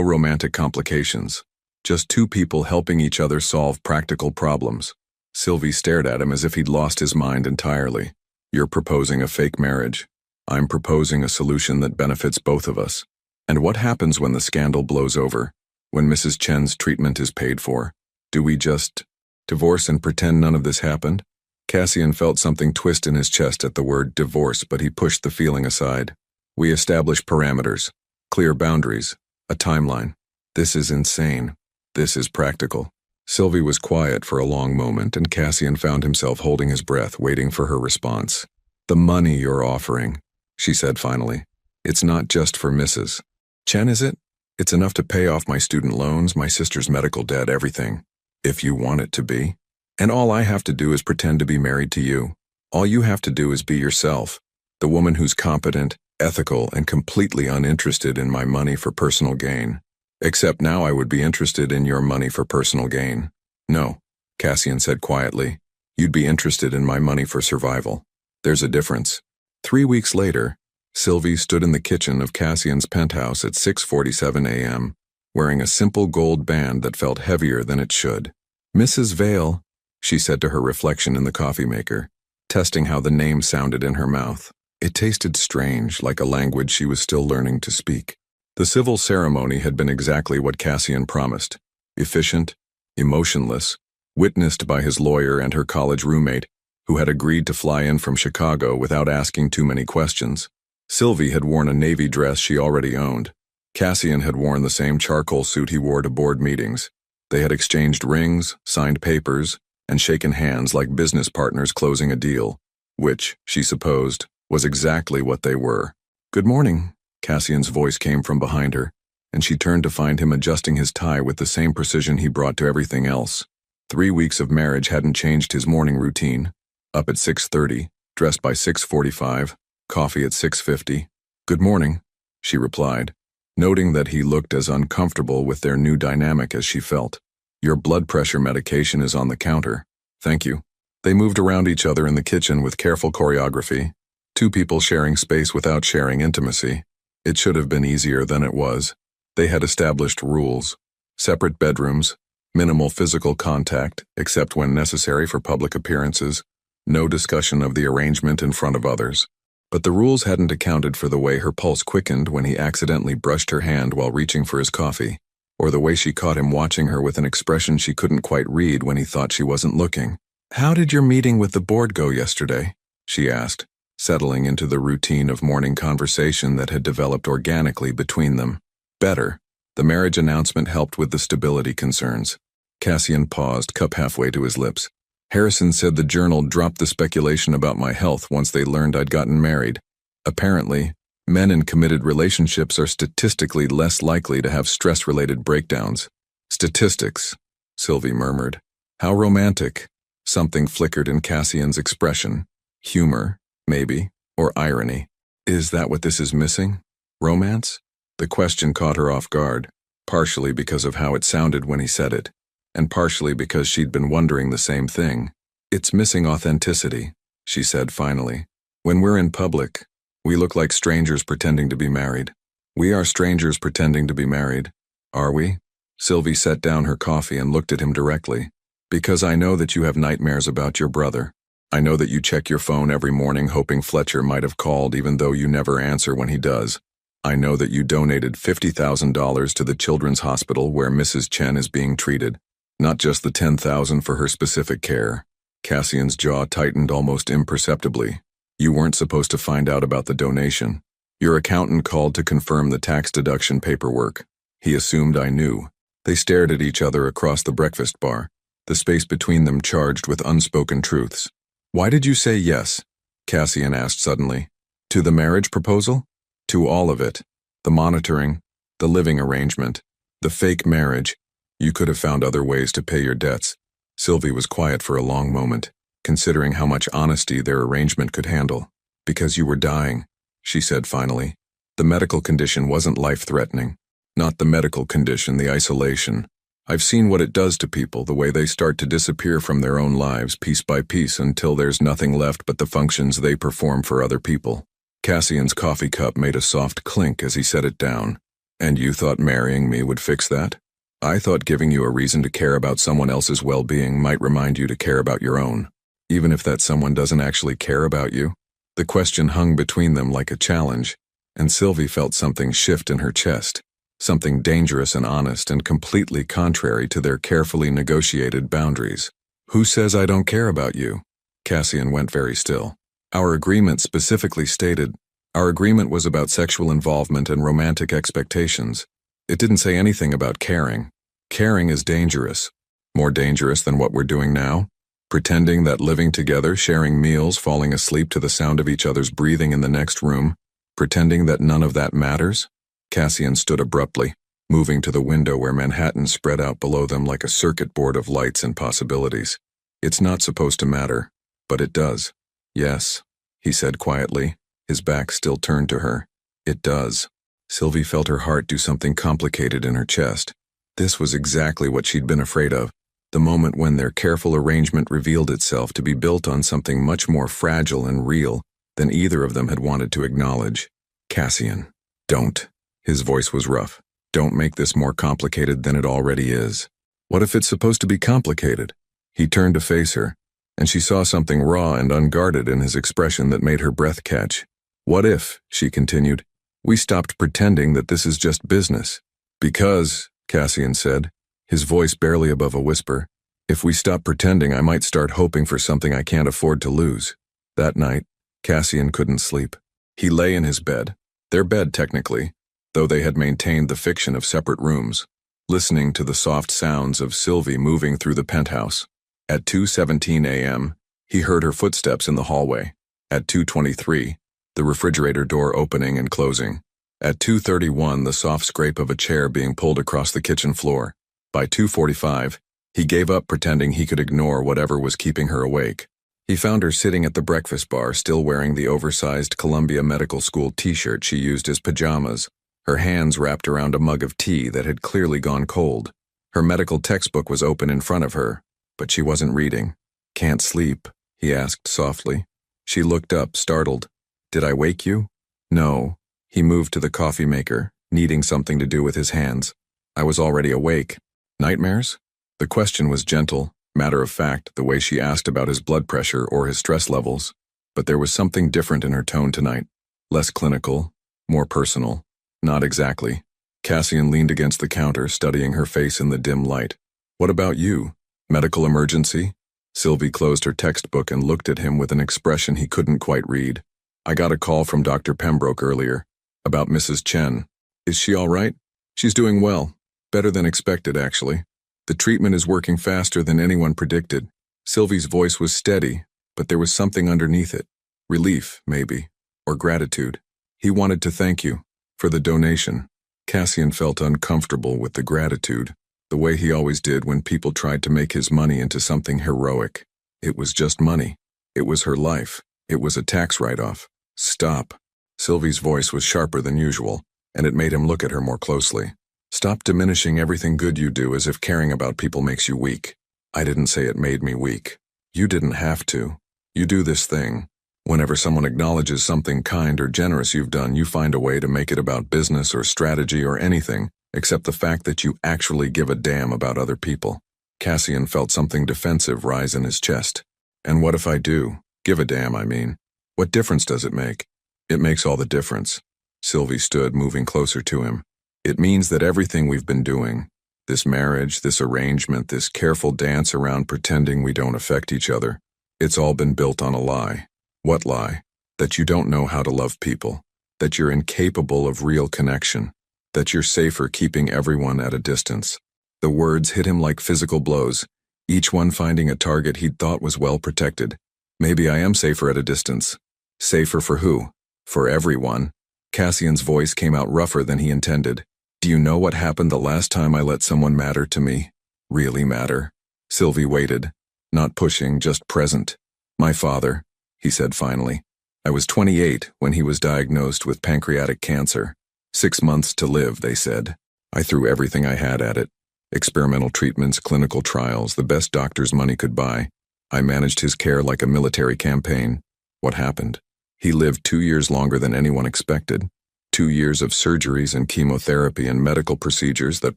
[SPEAKER 1] romantic complications. Just two people helping each other solve practical problems. Sylvie stared at him as if he'd lost his mind entirely. You're proposing a fake marriage. I'm proposing a solution that benefits both of us. And what happens when the scandal blows over? When Mrs. Chen's treatment is paid for? Do we just divorce and pretend none of this happened? Cassian felt something twist in his chest at the word divorce, but he pushed the feeling aside. We establish parameters, clear boundaries, a timeline. This is insane. This is practical. Sylvie was quiet for a long moment, and Cassian found himself holding his breath, waiting for her response. The money you're offering, she said finally. It's not just for Mrs. Chen, is it? It's enough to pay off my student loans, my sister's medical debt, everything. If you want it to be. And all I have to do is pretend to be married to you. All you have to do is be yourself, the woman who's competent, ethical, and completely uninterested in my money for personal gain. Except now I would be interested in your money for personal gain. No, Cassian said quietly. You'd be interested in my money for survival. There's a difference. 3 weeks later, Sylvie stood in the kitchen of Cassian's penthouse at 6:47 a.m., wearing a simple gold band that felt heavier than it should. Mrs. Vale, she said to her reflection in the coffee maker, testing how the name sounded in her mouth. It tasted strange, like a language she was still learning to speak. The civil ceremony had been exactly what Cassian promised. Efficient, emotionless, witnessed by his lawyer and her college roommate, who had agreed to fly in from Chicago without asking too many questions. Sylvie had worn a navy dress she already owned. Cassian had worn the same charcoal suit he wore to board meetings. They had exchanged rings, signed papers, and shaken hands like business partners closing a deal, which, she supposed, was exactly what they were. Good morning, Cassian's voice came from behind her, and she turned to find him adjusting his tie with the same precision he brought to everything else. 3 weeks of marriage hadn't changed his morning routine. Up at 6:30, dressed by 6:45, coffee at 6:50. Good morning, she replied, noting that he looked as uncomfortable with their new dynamic as she felt. Your blood pressure medication is on the counter. Thank you. They moved around each other in the kitchen with careful choreography. Two people sharing space without sharing intimacy. It should have been easier than it was. They had established rules. Separate bedrooms, minimal physical contact, except when necessary for public appearances, no discussion of the arrangement in front of others. But the rules hadn't accounted for the way her pulse quickened when he accidentally brushed her hand while reaching for his coffee, or the way she caught him watching her with an expression she couldn't quite read when he thought she wasn't looking. "How did your meeting with the board go yesterday?" she asked, settling into the routine of morning conversation that had developed organically between them. Better. The marriage announcement helped with the stability concerns. Cassian paused, cup halfway to his lips. Harrison said the journal dropped the speculation about my health once they learned I'd gotten married. Apparently, men in committed relationships are statistically less likely to have stress-related breakdowns. Statistics, Sylvie murmured. How romantic. Something flickered in Cassian's expression. Humor, maybe, or irony. Is that what this is missing? Romance? The question caught her off guard, partially because of how it sounded when he said it, and partially because she'd been wondering the same thing. It's missing authenticity, she said finally. When we're in public, we look like strangers pretending to be married. We are strangers pretending to be married. Are we? Sylvie set down her coffee and looked at him directly. Because I know that you have nightmares about your brother. I know that you check your phone every morning hoping Fletcher might have called even though you never answer when he does. I know that you donated $50,000 to the children's hospital where Mrs. Chen is being treated. Not just the $10,000 for her specific care. Cassian's jaw tightened almost imperceptibly. You weren't supposed to find out about the donation. Your accountant called to confirm the tax deduction paperwork. He assumed I knew. They stared at each other across the breakfast bar, the space between them charged with unspoken truths. Why did you say yes? Cassian asked suddenly. To the marriage proposal? To all of it. The monitoring, the living arrangement, the fake marriage. You could have found other ways to pay your debts. Sylvie was quiet for a long moment, considering how much honesty their arrangement could handle. Because you were dying, she said finally. The medical condition wasn't life-threatening. Not the medical condition, the isolation. I've seen what it does to people, the way they start to disappear from their own lives piece by piece until there's nothing left but the functions they perform for other people. Cassian's coffee cup made a soft clink as he set it down. And you thought marrying me would fix that? I thought giving you a reason to care about someone else's well-being might remind you to care about your own, even if that someone doesn't actually care about you. The question hung between them like a challenge, and Sylvie felt something shift in her chest, something dangerous and honest and completely contrary to their carefully negotiated boundaries. Who says I don't care about you? Cassian went very still. Our agreement specifically stated, our agreement was about sexual involvement and romantic expectations. It didn't say anything about caring. Caring is dangerous. More dangerous than what we're doing now? Pretending that living together, sharing meals, falling asleep to the sound of each other's breathing in the next room, pretending that none of that matters? Cassian stood abruptly, moving to the window where Manhattan spread out below them like a circuit board of lights and possibilities. It's not supposed to matter, but it does. Yes, he said quietly, his back still turned to her. It does. Sylvie felt her heart do something complicated in her chest. This was exactly what she'd been afraid of, the moment when their careful arrangement revealed itself to be built on something much more fragile and real than either of them had wanted to acknowledge. Cassian, don't. His voice was rough. Don't make this more complicated than it already is. What if it's supposed to be complicated? He turned to face her, and she saw something raw and unguarded in his expression that made her breath catch. What if, she continued, we stopped pretending that this is just business? Because, Cassian said, his voice barely above a whisper, if we stop pretending, I might start hoping for something I can't afford to lose. That night, Cassian couldn't sleep. He lay in his bed, their bed technically, though they had maintained the fiction of separate rooms, listening to the soft sounds of Sylvie moving through the penthouse. At 2:17 a.m., he heard her footsteps in the hallway. At 2:23, the refrigerator door opening and closing. At 2:31, the soft scrape of a chair being pulled across the kitchen floor. By 2:45, he gave up pretending he could ignore whatever was keeping her awake. He found her sitting at the breakfast bar, still wearing the oversized Columbia Medical School t-shirt she used as pajamas, her hands wrapped around a mug of tea that had clearly gone cold. Her medical textbook was open in front of her, but she wasn't reading. "Can't sleep?" he asked softly. She looked up, startled. "Did I wake you?" "No." He moved to the coffee maker, needing something to do with his hands. "I was already awake." "Nightmares?" The question was gentle, matter of fact, the way she asked about his blood pressure or his stress levels. But there was something different in her tone tonight. Less clinical, more personal. "Not exactly." Cassian leaned against the counter, studying her face in the dim light. "What about you? Medical emergency?" Sylvie closed her textbook and looked at him with an expression he couldn't quite read. "I got a call from Dr. Pembroke earlier, about Mrs. Chen. Is she all right?" "She's doing well. Better than expected, actually. The treatment is working faster than anyone predicted." Sylvie's voice was steady, but there was something underneath it. Relief, maybe, or gratitude. "He wanted to thank you for the donation." Cassian felt uncomfortable with the gratitude, the way he always did when people tried to make his money into something heroic. It was just money. It was her life. It was a tax write-off. "Stop." Sylvie's voice was sharper than usual, and it made him look at her more closely. "Stop diminishing everything good you do as if caring about people makes you weak." "I didn't say it made me weak. You didn't have to. You do this thing. Whenever someone acknowledges something kind or generous you've done, you find a way to make it about business or strategy or anything, except the fact that you actually give a damn about other people." Cassian felt something defensive rise in his chest. "And what if I do? Give a damn, I mean. What difference does it make?" "It makes all the difference." Sylvie stood, moving closer to him. "It means that everything we've been doing, this marriage, this arrangement, this careful dance around pretending we don't affect each other, it's all been built on a lie." "What lie?" "That you don't know how to love people, that you're incapable of real connection, that you're safer keeping everyone at a distance." The words hit him like physical blows, each one finding a target he'd thought was well protected. "Maybe I am safer at a distance." "Safer for who?" "For everyone." Cassian's voice came out rougher than he intended. "Do you know what happened the last time I let someone matter to me? Really matter?" Sylvie waited, not pushing, just present. "My father," he said finally. "I was 28 when he was diagnosed with pancreatic cancer. 6 months to live, they said. I threw everything I had at it. Experimental treatments, clinical trials, the best doctor's money could buy. I managed his care like a military campaign. What happened? He lived 2 years longer than anyone expected. 2 years of surgeries and chemotherapy and medical procedures that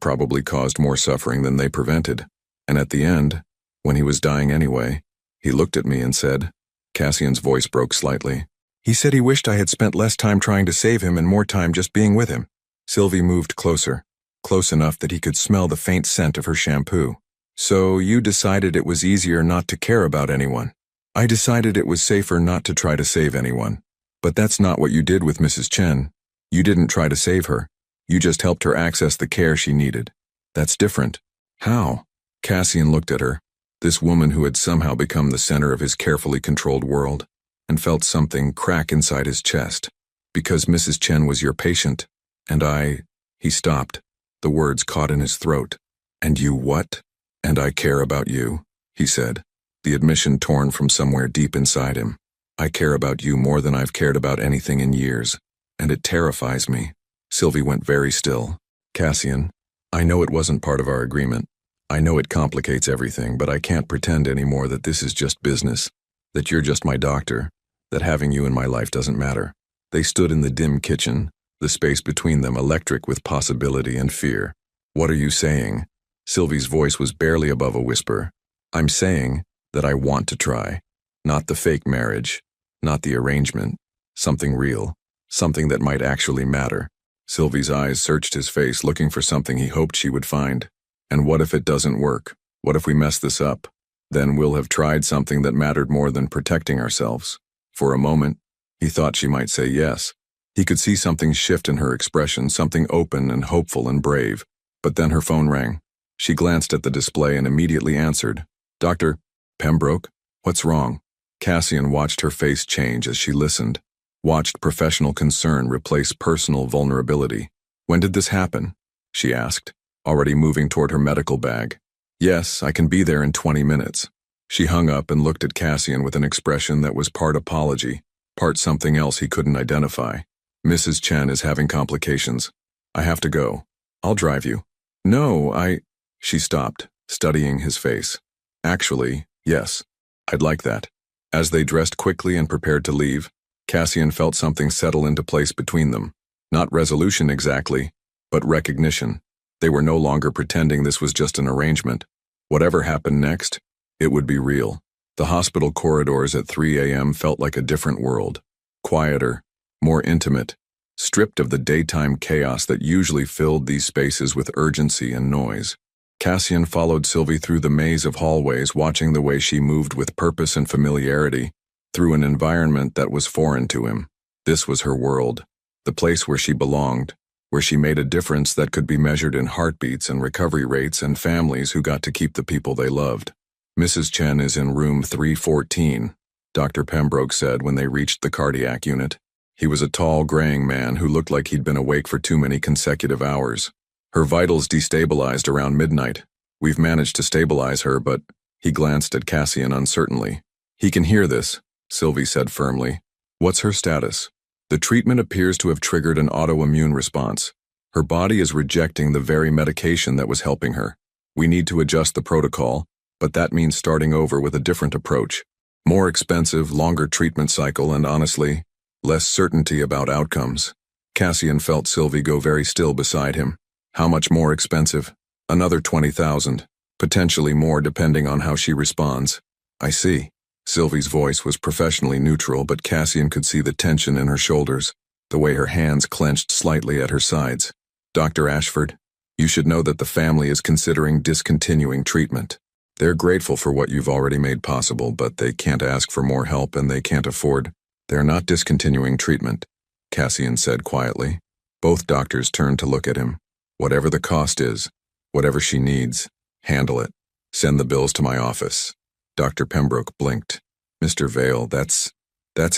[SPEAKER 1] probably caused more suffering than they prevented. And at the end, when he was dying anyway, he looked at me and said," Cassian's voice broke slightly, "He said he wished I had spent less time trying to save him and more time just being with him." Sylvie moved closer, close enough that he could smell the faint scent of her shampoo. "So you decided it was easier not to care about anyone." "I decided it was safer not to try to save anyone. But that's not what you did with Mrs. Chen. You didn't try to save her. You just helped her access the care she needed. That's different." "How?" Cassian looked at her, this woman who had somehow become the center of his carefully controlled world, and felt something crack inside his chest. "Because Mrs. Chen was your patient, and He stopped, the words caught in his throat. "And you what?" "And I care about you," he said, the admission torn from somewhere deep inside him. "I care about you more than I've cared about anything in years, and it terrifies me." Sylvie went very still. "Cassian, I know it wasn't part of our agreement. I know it complicates everything, but I can't pretend anymore that this is just business, that you're just my doctor, that having you in my life doesn't matter." They stood in the dim kitchen, the space between them electric with possibility and fear. "What are you saying?" Sylvie's voice was barely above a whisper. "I'm saying that I want to try. Not the fake marriage, not the arrangement. Something real, something that might actually matter." Sylvie's eyes searched his face, looking for something he hoped she would find. "And what if it doesn't work? What if we mess this up? Then we'll have tried something that mattered more than protecting ourselves." For a moment, he thought she might say yes. He could see something shift in her expression, something open and hopeful and brave. But then her phone rang. She glanced at the display and immediately answered. "Dr. Pembroke? What's wrong?" Cassian watched her face change as she listened, watched professional concern replace personal vulnerability. "When did this happen?" she asked, already moving toward her medical bag. "Yes, I can be there in 20 minutes. She hung up and looked at Cassian with an expression that was part apology, part something else he couldn't identify. "Mrs. Chen is having complications. I have to go. I'll drive you." "No, She stopped, studying his face. Actually, yes. I'd like that. As they dressed quickly and prepared to leave, Cassian felt something settle into place between them. Not resolution exactly, but recognition. They were no longer pretending this was just an arrangement. Whatever happened next, it would be real. The hospital corridors at 3 a.m. felt like a different world. Quieter, more intimate, stripped of the daytime chaos that usually filled these spaces with urgency and noise. Cassian followed Sylvie through the maze of hallways, watching the way she moved with purpose and familiarity through an environment that was foreign to him. This was her world, the place where she belonged, where she made a difference that could be measured in heartbeats and recovery rates and families who got to keep the people they loved. Mrs. Chen is in room 314, Dr. Pembroke said when they reached the cardiac unit. He was a tall, graying man who looked like he'd been awake for too many consecutive hours. Her vitals destabilized around midnight. We've managed to stabilize her, but he glanced at Cassian uncertainly. He can hear this, Sylvie said firmly. What's her status? The treatment appears to have triggered an autoimmune response. Her body is rejecting the very medication that was helping her. We need to adjust the protocol, but that means starting over with a different approach. More expensive, longer treatment cycle, and honestly, less certainty about outcomes. Cassian felt Sylvie go very still beside him. How much more expensive? Another 20,000. Potentially more depending on how she responds. I see. Sylvie's voice was professionally neutral, but Cassian could see the tension in her shoulders, the way her hands clenched slightly at her sides. Dr. Ashford, you should know that the family is considering discontinuing treatment. They're grateful for what you've already made possible, but they can't ask for more help and they can't afford. They're not discontinuing treatment, Cassian said quietly. Both doctors turned to look at him. Whatever the cost is, whatever she needs, handle it. Send the bills to my office. Dr. Pembroke blinked. Mr. Vale, that's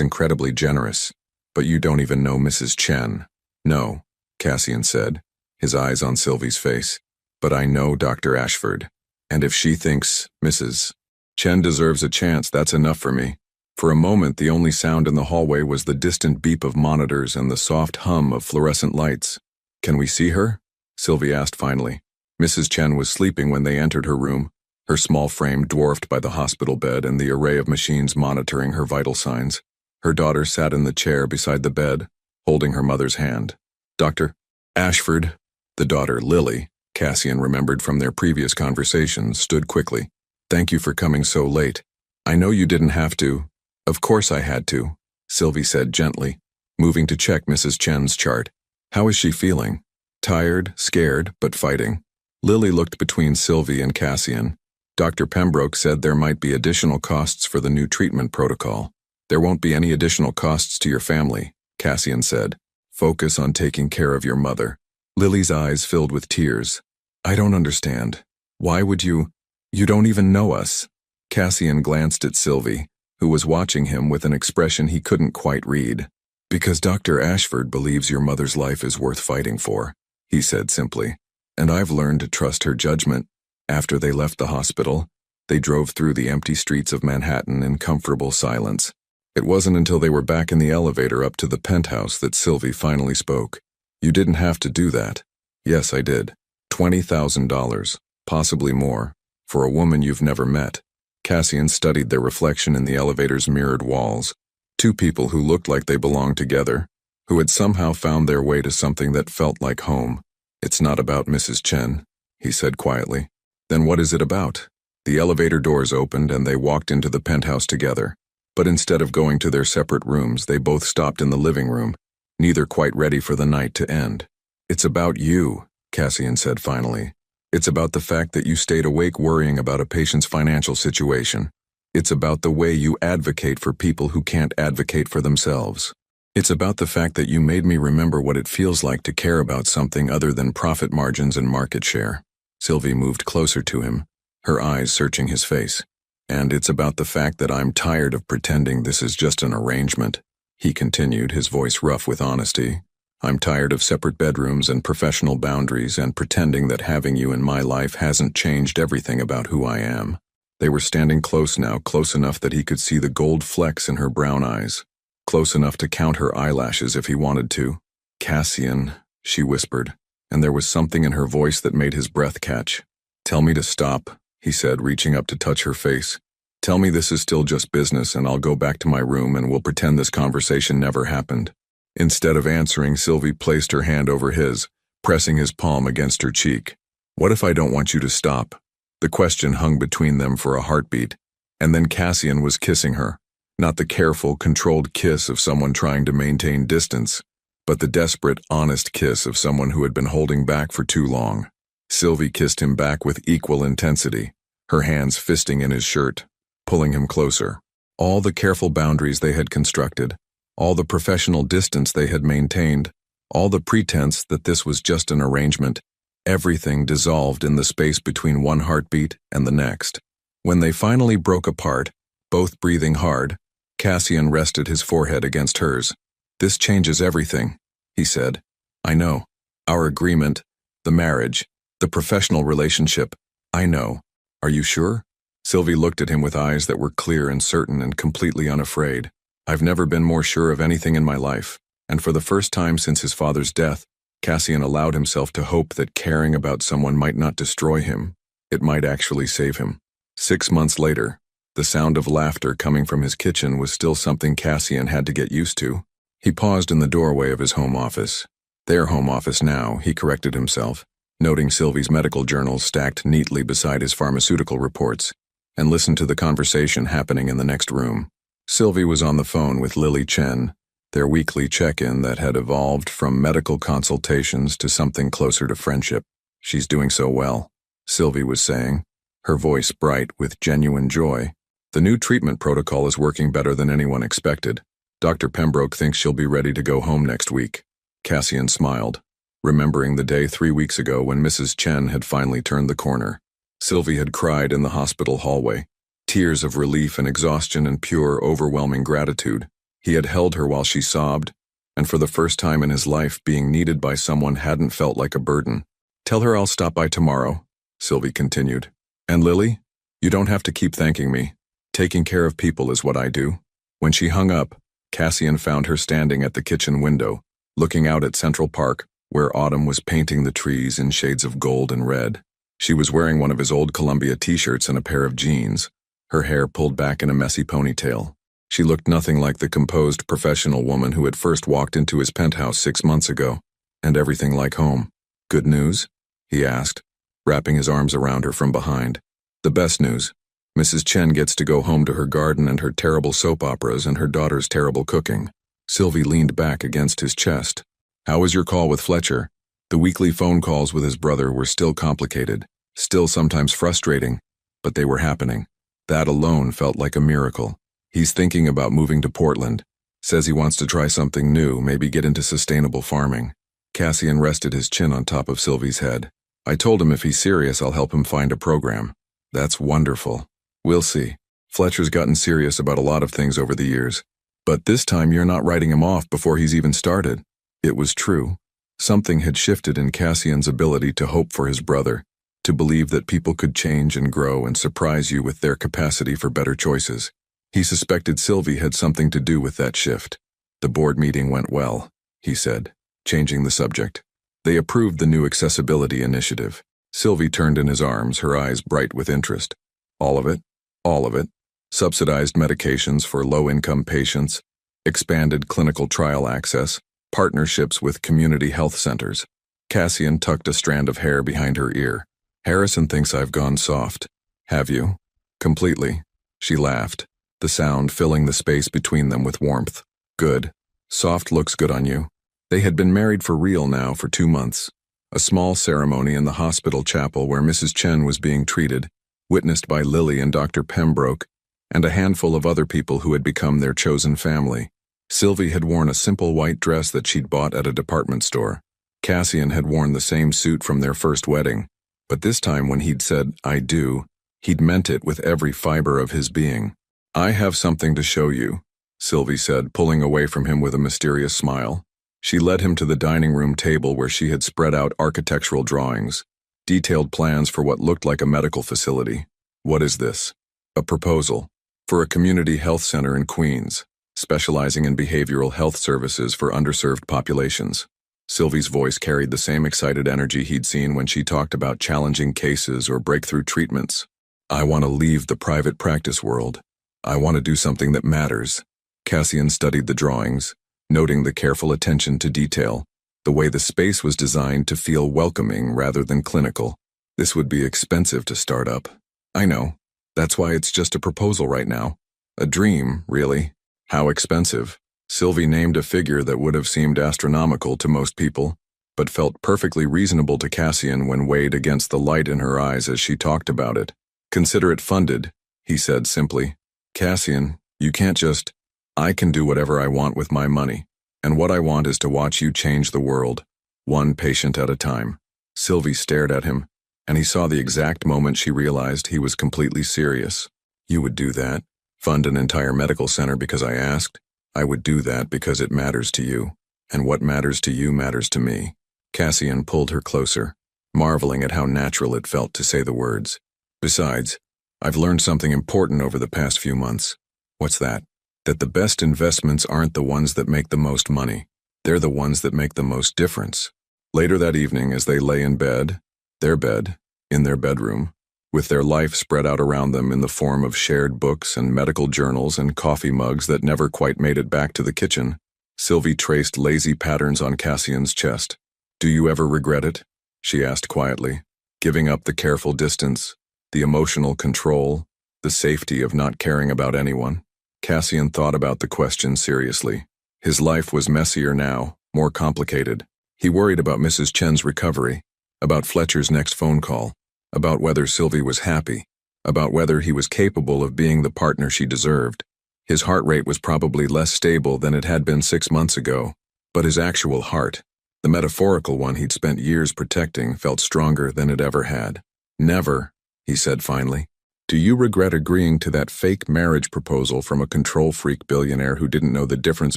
[SPEAKER 1] incredibly generous. But you don't even know Mrs. Chen. No, Cassian said, his eyes on Sylvie's face. But I know Dr. Ashford. And if she thinks Mrs. Chen deserves a chance, that's enough for me. For a moment, the only sound in the hallway was the distant beep of monitors and the soft hum of fluorescent lights. Can we see her? Sylvie asked finally. Mrs. Chen was sleeping when they entered her room, her small frame dwarfed by the hospital bed and the array of machines monitoring her vital signs. Her daughter sat in the chair beside the bed, holding her mother's hand. Dr. Ashford, the daughter, Lily, Cassian remembered from their previous conversations, stood quickly. Thank you for coming so late. I know you didn't have to. Of course I had to, Sylvie said gently, moving to check Mrs. Chen's chart. How is she feeling? Tired, scared, but fighting. Lily looked between Sylvie and Cassian. Dr. Pembroke said there might be additional costs for the new treatment protocol. There won't be any additional costs to your family, Cassian said. Focus on taking care of your mother. Lily's eyes filled with tears. I don't understand. Why would you? You don't even know us. Cassian glanced at Sylvie, who was watching him with an expression he couldn't quite read. Because Dr. Ashford believes your mother's life is worth fighting for, he said simply. And I've learned to trust her judgment. After they left the hospital, they drove through the empty streets of Manhattan in comfortable silence. It wasn't until they were back in the elevator up to the penthouse that Sylvie finally spoke. You didn't have to do that. Yes, I did. $20,000, possibly more, for a woman you've never met. Cassian studied their reflection in the elevator's mirrored walls. Two people who looked like they belonged together, who had somehow found their way to something that felt like home. It's not about Mrs. Chen, he said quietly. Then what is it about? The elevator doors opened and they walked into the penthouse together. But instead of going to their separate rooms, they both stopped in the living room, neither quite ready for the night to end. It's about you, Cassian said finally. It's about the fact that you stayed awake worrying about a patient's financial situation. It's about the way you advocate for people who can't advocate for themselves. It's about the fact that you made me remember what it feels like to care about something other than profit margins and market share. Sylvie moved closer to him, her eyes searching his face. And it's about the fact that I'm tired of pretending this is just an arrangement, he continued, his voice rough with honesty. I'm tired of separate bedrooms and professional boundaries and pretending that having you in my life hasn't changed everything about who I am. They were standing close now, close enough that he could see the gold flecks in her brown eyes, close enough to count her eyelashes if he wanted to. Cassian, she whispered, and there was something in her voice that made his breath catch. "Tell me to stop," he said, reaching up to touch her face. "Tell me this is still just business and I'll go back to my room and we'll pretend this conversation never happened." Instead of answering, Sylvie placed her hand over his, pressing his palm against her cheek. "What if I don't want you to stop?" The question hung between them for a heartbeat, and then Cassian was kissing her. Not the careful, controlled kiss of someone trying to maintain distance, but the desperate, honest kiss of someone who had been holding back for too long. Sylvie kissed him back with equal intensity, her hands fisting in his shirt, pulling him closer. All the careful boundaries they had constructed, all the professional distance they had maintained, all the pretense that this was just an arrangement, everything dissolved in the space between one heartbeat and the next. When they finally broke apart, both breathing hard, Cassian rested his forehead against hers. "This changes everything," he said. "I know. Our agreement, the marriage, the professional relationship. I know. Are you sure?" Sylvie looked at him with eyes that were clear and certain and completely unafraid. "I've never been more sure of anything in my life." And for the first time since his father's death, Cassian allowed himself to hope that caring about someone might not destroy him. It might actually save him. 6 months later, the sound of laughter coming from his kitchen was still something Cassian had to get used to. He paused in the doorway of his home office. Their home office now, he corrected himself, noting Sylvie's medical journals stacked neatly beside his pharmaceutical reports, and listened to the conversation happening in the next room. Sylvie was on the phone with Lily Chen, their weekly check-in that had evolved from medical consultations to something closer to friendship. "She's doing so well," Sylvie was saying, her voice bright with genuine joy. "The new treatment protocol is working better than anyone expected. Dr. Pembroke thinks she'll be ready to go home next week." Cassian smiled, remembering the day 3 weeks ago when Mrs. Chen had finally turned the corner. Sylvie had cried in the hospital hallway, tears of relief and exhaustion and pure, overwhelming gratitude. He had held her while she sobbed, and for the first time in his life, being needed by someone hadn't felt like a burden. "Tell her I'll stop by tomorrow," Sylvie continued. "And Lily, you don't have to keep thanking me. Taking care of people is what I do." When she hung up, Cassian found her standing at the kitchen window, looking out at Central Park, where autumn was painting the trees in shades of gold and red. She was wearing one of his old Columbia t-shirts and a pair of jeans, her hair pulled back in a messy ponytail. She looked nothing like the composed professional woman who had first walked into his penthouse 6 months ago, and everything like home. "Good news?" he asked, wrapping his arms around her from behind. "The best news. Mrs. Chen gets to go home to her garden and her terrible soap operas and her daughter's terrible cooking." Sylvie leaned back against his chest. "How was your call with Fletcher?" The weekly phone calls with his brother were still complicated, still sometimes frustrating, but they were happening. That alone felt like a miracle. "He's thinking about moving to Portland. Says he wants to try something new, maybe get into sustainable farming." Cassian rested his chin on top of Sylvie's head. "I told him if he's serious, I'll help him find a program." "That's wonderful. We'll see. Fletcher's gotten serious about a lot of things over the years. But this time you're not writing him off before he's even started." It was true. Something had shifted in Cassian's ability to hope for his brother, to believe that people could change and grow and surprise you with their capacity for better choices. He suspected Sylvie had something to do with that shift. "The board meeting went well," he said, changing the subject. "They approved the new accessibility initiative." Sylvie turned in his arms, her eyes bright with interest. "All of it? All of it? Subsidized medications for low-income patients, expanded clinical trial access, partnerships with community health centers." Cassian tucked a strand of hair behind her ear. "Harrison thinks I've gone soft." "Have you?" "Completely." She laughed, the sound filling the space between them with warmth. "Good. Soft looks good on you." They had been married for real now for 2 months. A small ceremony in the hospital chapel where Mrs. Chen was being treated, witnessed by Lily and Dr. Pembroke, and a handful of other people who had become their chosen family. Sylvie had worn a simple white dress that she'd bought at a department store. Cassian had worn the same suit from their first wedding, but this time when he'd said, "I do," he'd meant it with every fiber of his being. "I have something to show you," Sylvie said, pulling away from him with a mysterious smile. She led him to the dining room table where she had spread out architectural drawings, detailed plans for what looked like a medical facility. "What is this?" "A proposal for a community health center in Queens, specializing in behavioral health services for underserved populations." Sylvie's voice carried the same excited energy he'd seen when she talked about challenging cases or breakthrough treatments. I want to leave the private practice world. I want to do something that matters. Cassian studied the drawings, noting the careful attention to detail, the way the space was designed to feel welcoming rather than clinical. This would be expensive to start up. I know. That's why it's just a proposal right now. A dream, really. How expensive? Sylvie named a figure that would have seemed astronomical to most people, but felt perfectly reasonable to Cassian when weighed against the light in her eyes as she talked about it. Consider it funded, he said simply. Cassian, you can't just... I can do whatever I want with my money, and what I want is to watch you change the world, one patient at a time. Sylvie stared at him, and he saw the exact moment she realized he was completely serious. You would do that? Fund an entire medical center because I asked? I would do that because it matters to you, and what matters to you matters to me. Cassian pulled her closer, marveling at how natural it felt to say the words. Besides, I've learned something important over the past few months. What's that? That the best investments aren't the ones that make the most money. They're the ones that make the most difference. Later that evening, as they lay in bed, in their bedroom, with their life spread out around them in the form of shared books and medical journals and coffee mugs that never quite made it back to the kitchen, Sylvie traced lazy patterns on Cassian's chest. Do you ever regret it? She asked quietly, giving up the careful distance, the emotional control, the safety of not caring about anyone. Cassian thought about the question seriously. His life was messier now, more complicated. He worried about Mrs. Chen's recovery, about Fletcher's next phone call, about whether Sylvie was happy, about whether he was capable of being the partner she deserved. His heart rate was probably less stable than it had been 6 months ago, but his actual heart, the metaphorical one he'd spent years protecting, felt stronger than it ever had. Never, he said finally. Do you regret agreeing to that fake marriage proposal from a control-freak billionaire who didn't know the difference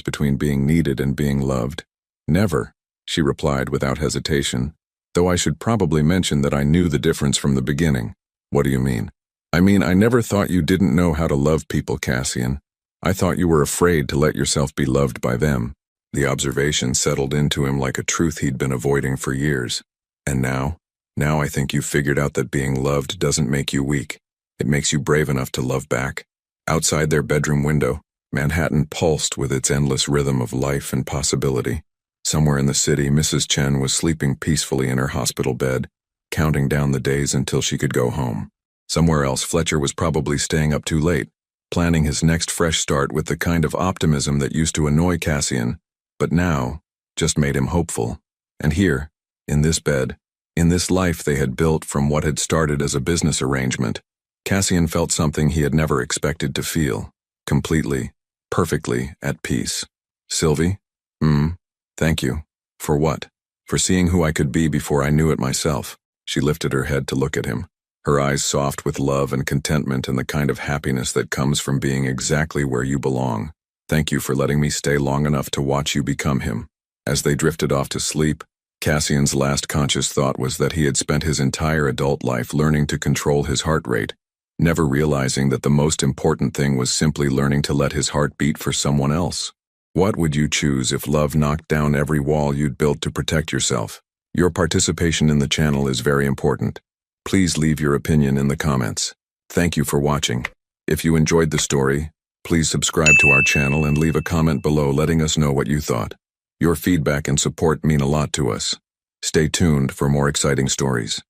[SPEAKER 1] between being needed and being loved? Never, she replied without hesitation, though I should probably mention that I knew the difference from the beginning. What do you mean? I mean, I never thought you didn't know how to love people, Cassian. I thought you were afraid to let yourself be loved by them. The observation settled into him like a truth he'd been avoiding for years. And now I think you've figured out that being loved doesn't make you weak. It makes you brave enough to love back. Outside their bedroom window, Manhattan pulsed with its endless rhythm of life and possibility. Somewhere in the city, Mrs. Chen was sleeping peacefully in her hospital bed, counting down the days until she could go home. Somewhere else, Fletcher was probably staying up too late, planning his next fresh start with the kind of optimism that used to annoy Cassian, but now just made him hopeful. And here, in this bed, in this life they had built from what had started as a business arrangement, Cassian felt something he had never expected to feel, completely, perfectly at peace. Sylvie? Thank you. For what? For seeing who I could be before I knew it myself. She lifted her head to look at him, her eyes soft with love and contentment and the kind of happiness that comes from being exactly where you belong. Thank you for letting me stay long enough to watch you become him. As they drifted off to sleep, Cassian's last conscious thought was that he had spent his entire adult life learning to control his heart rate, never realizing that the most important thing was simply learning to let his heart beat for someone else. What would you choose if love knocked down every wall you'd built to protect yourself? Your participation in the channel is very important. Please leave your opinion in the comments. Thank you for watching. If you enjoyed the story, please subscribe to our channel and leave a comment below letting us know what you thought. Your feedback and support mean a lot to us. Stay tuned for more exciting stories.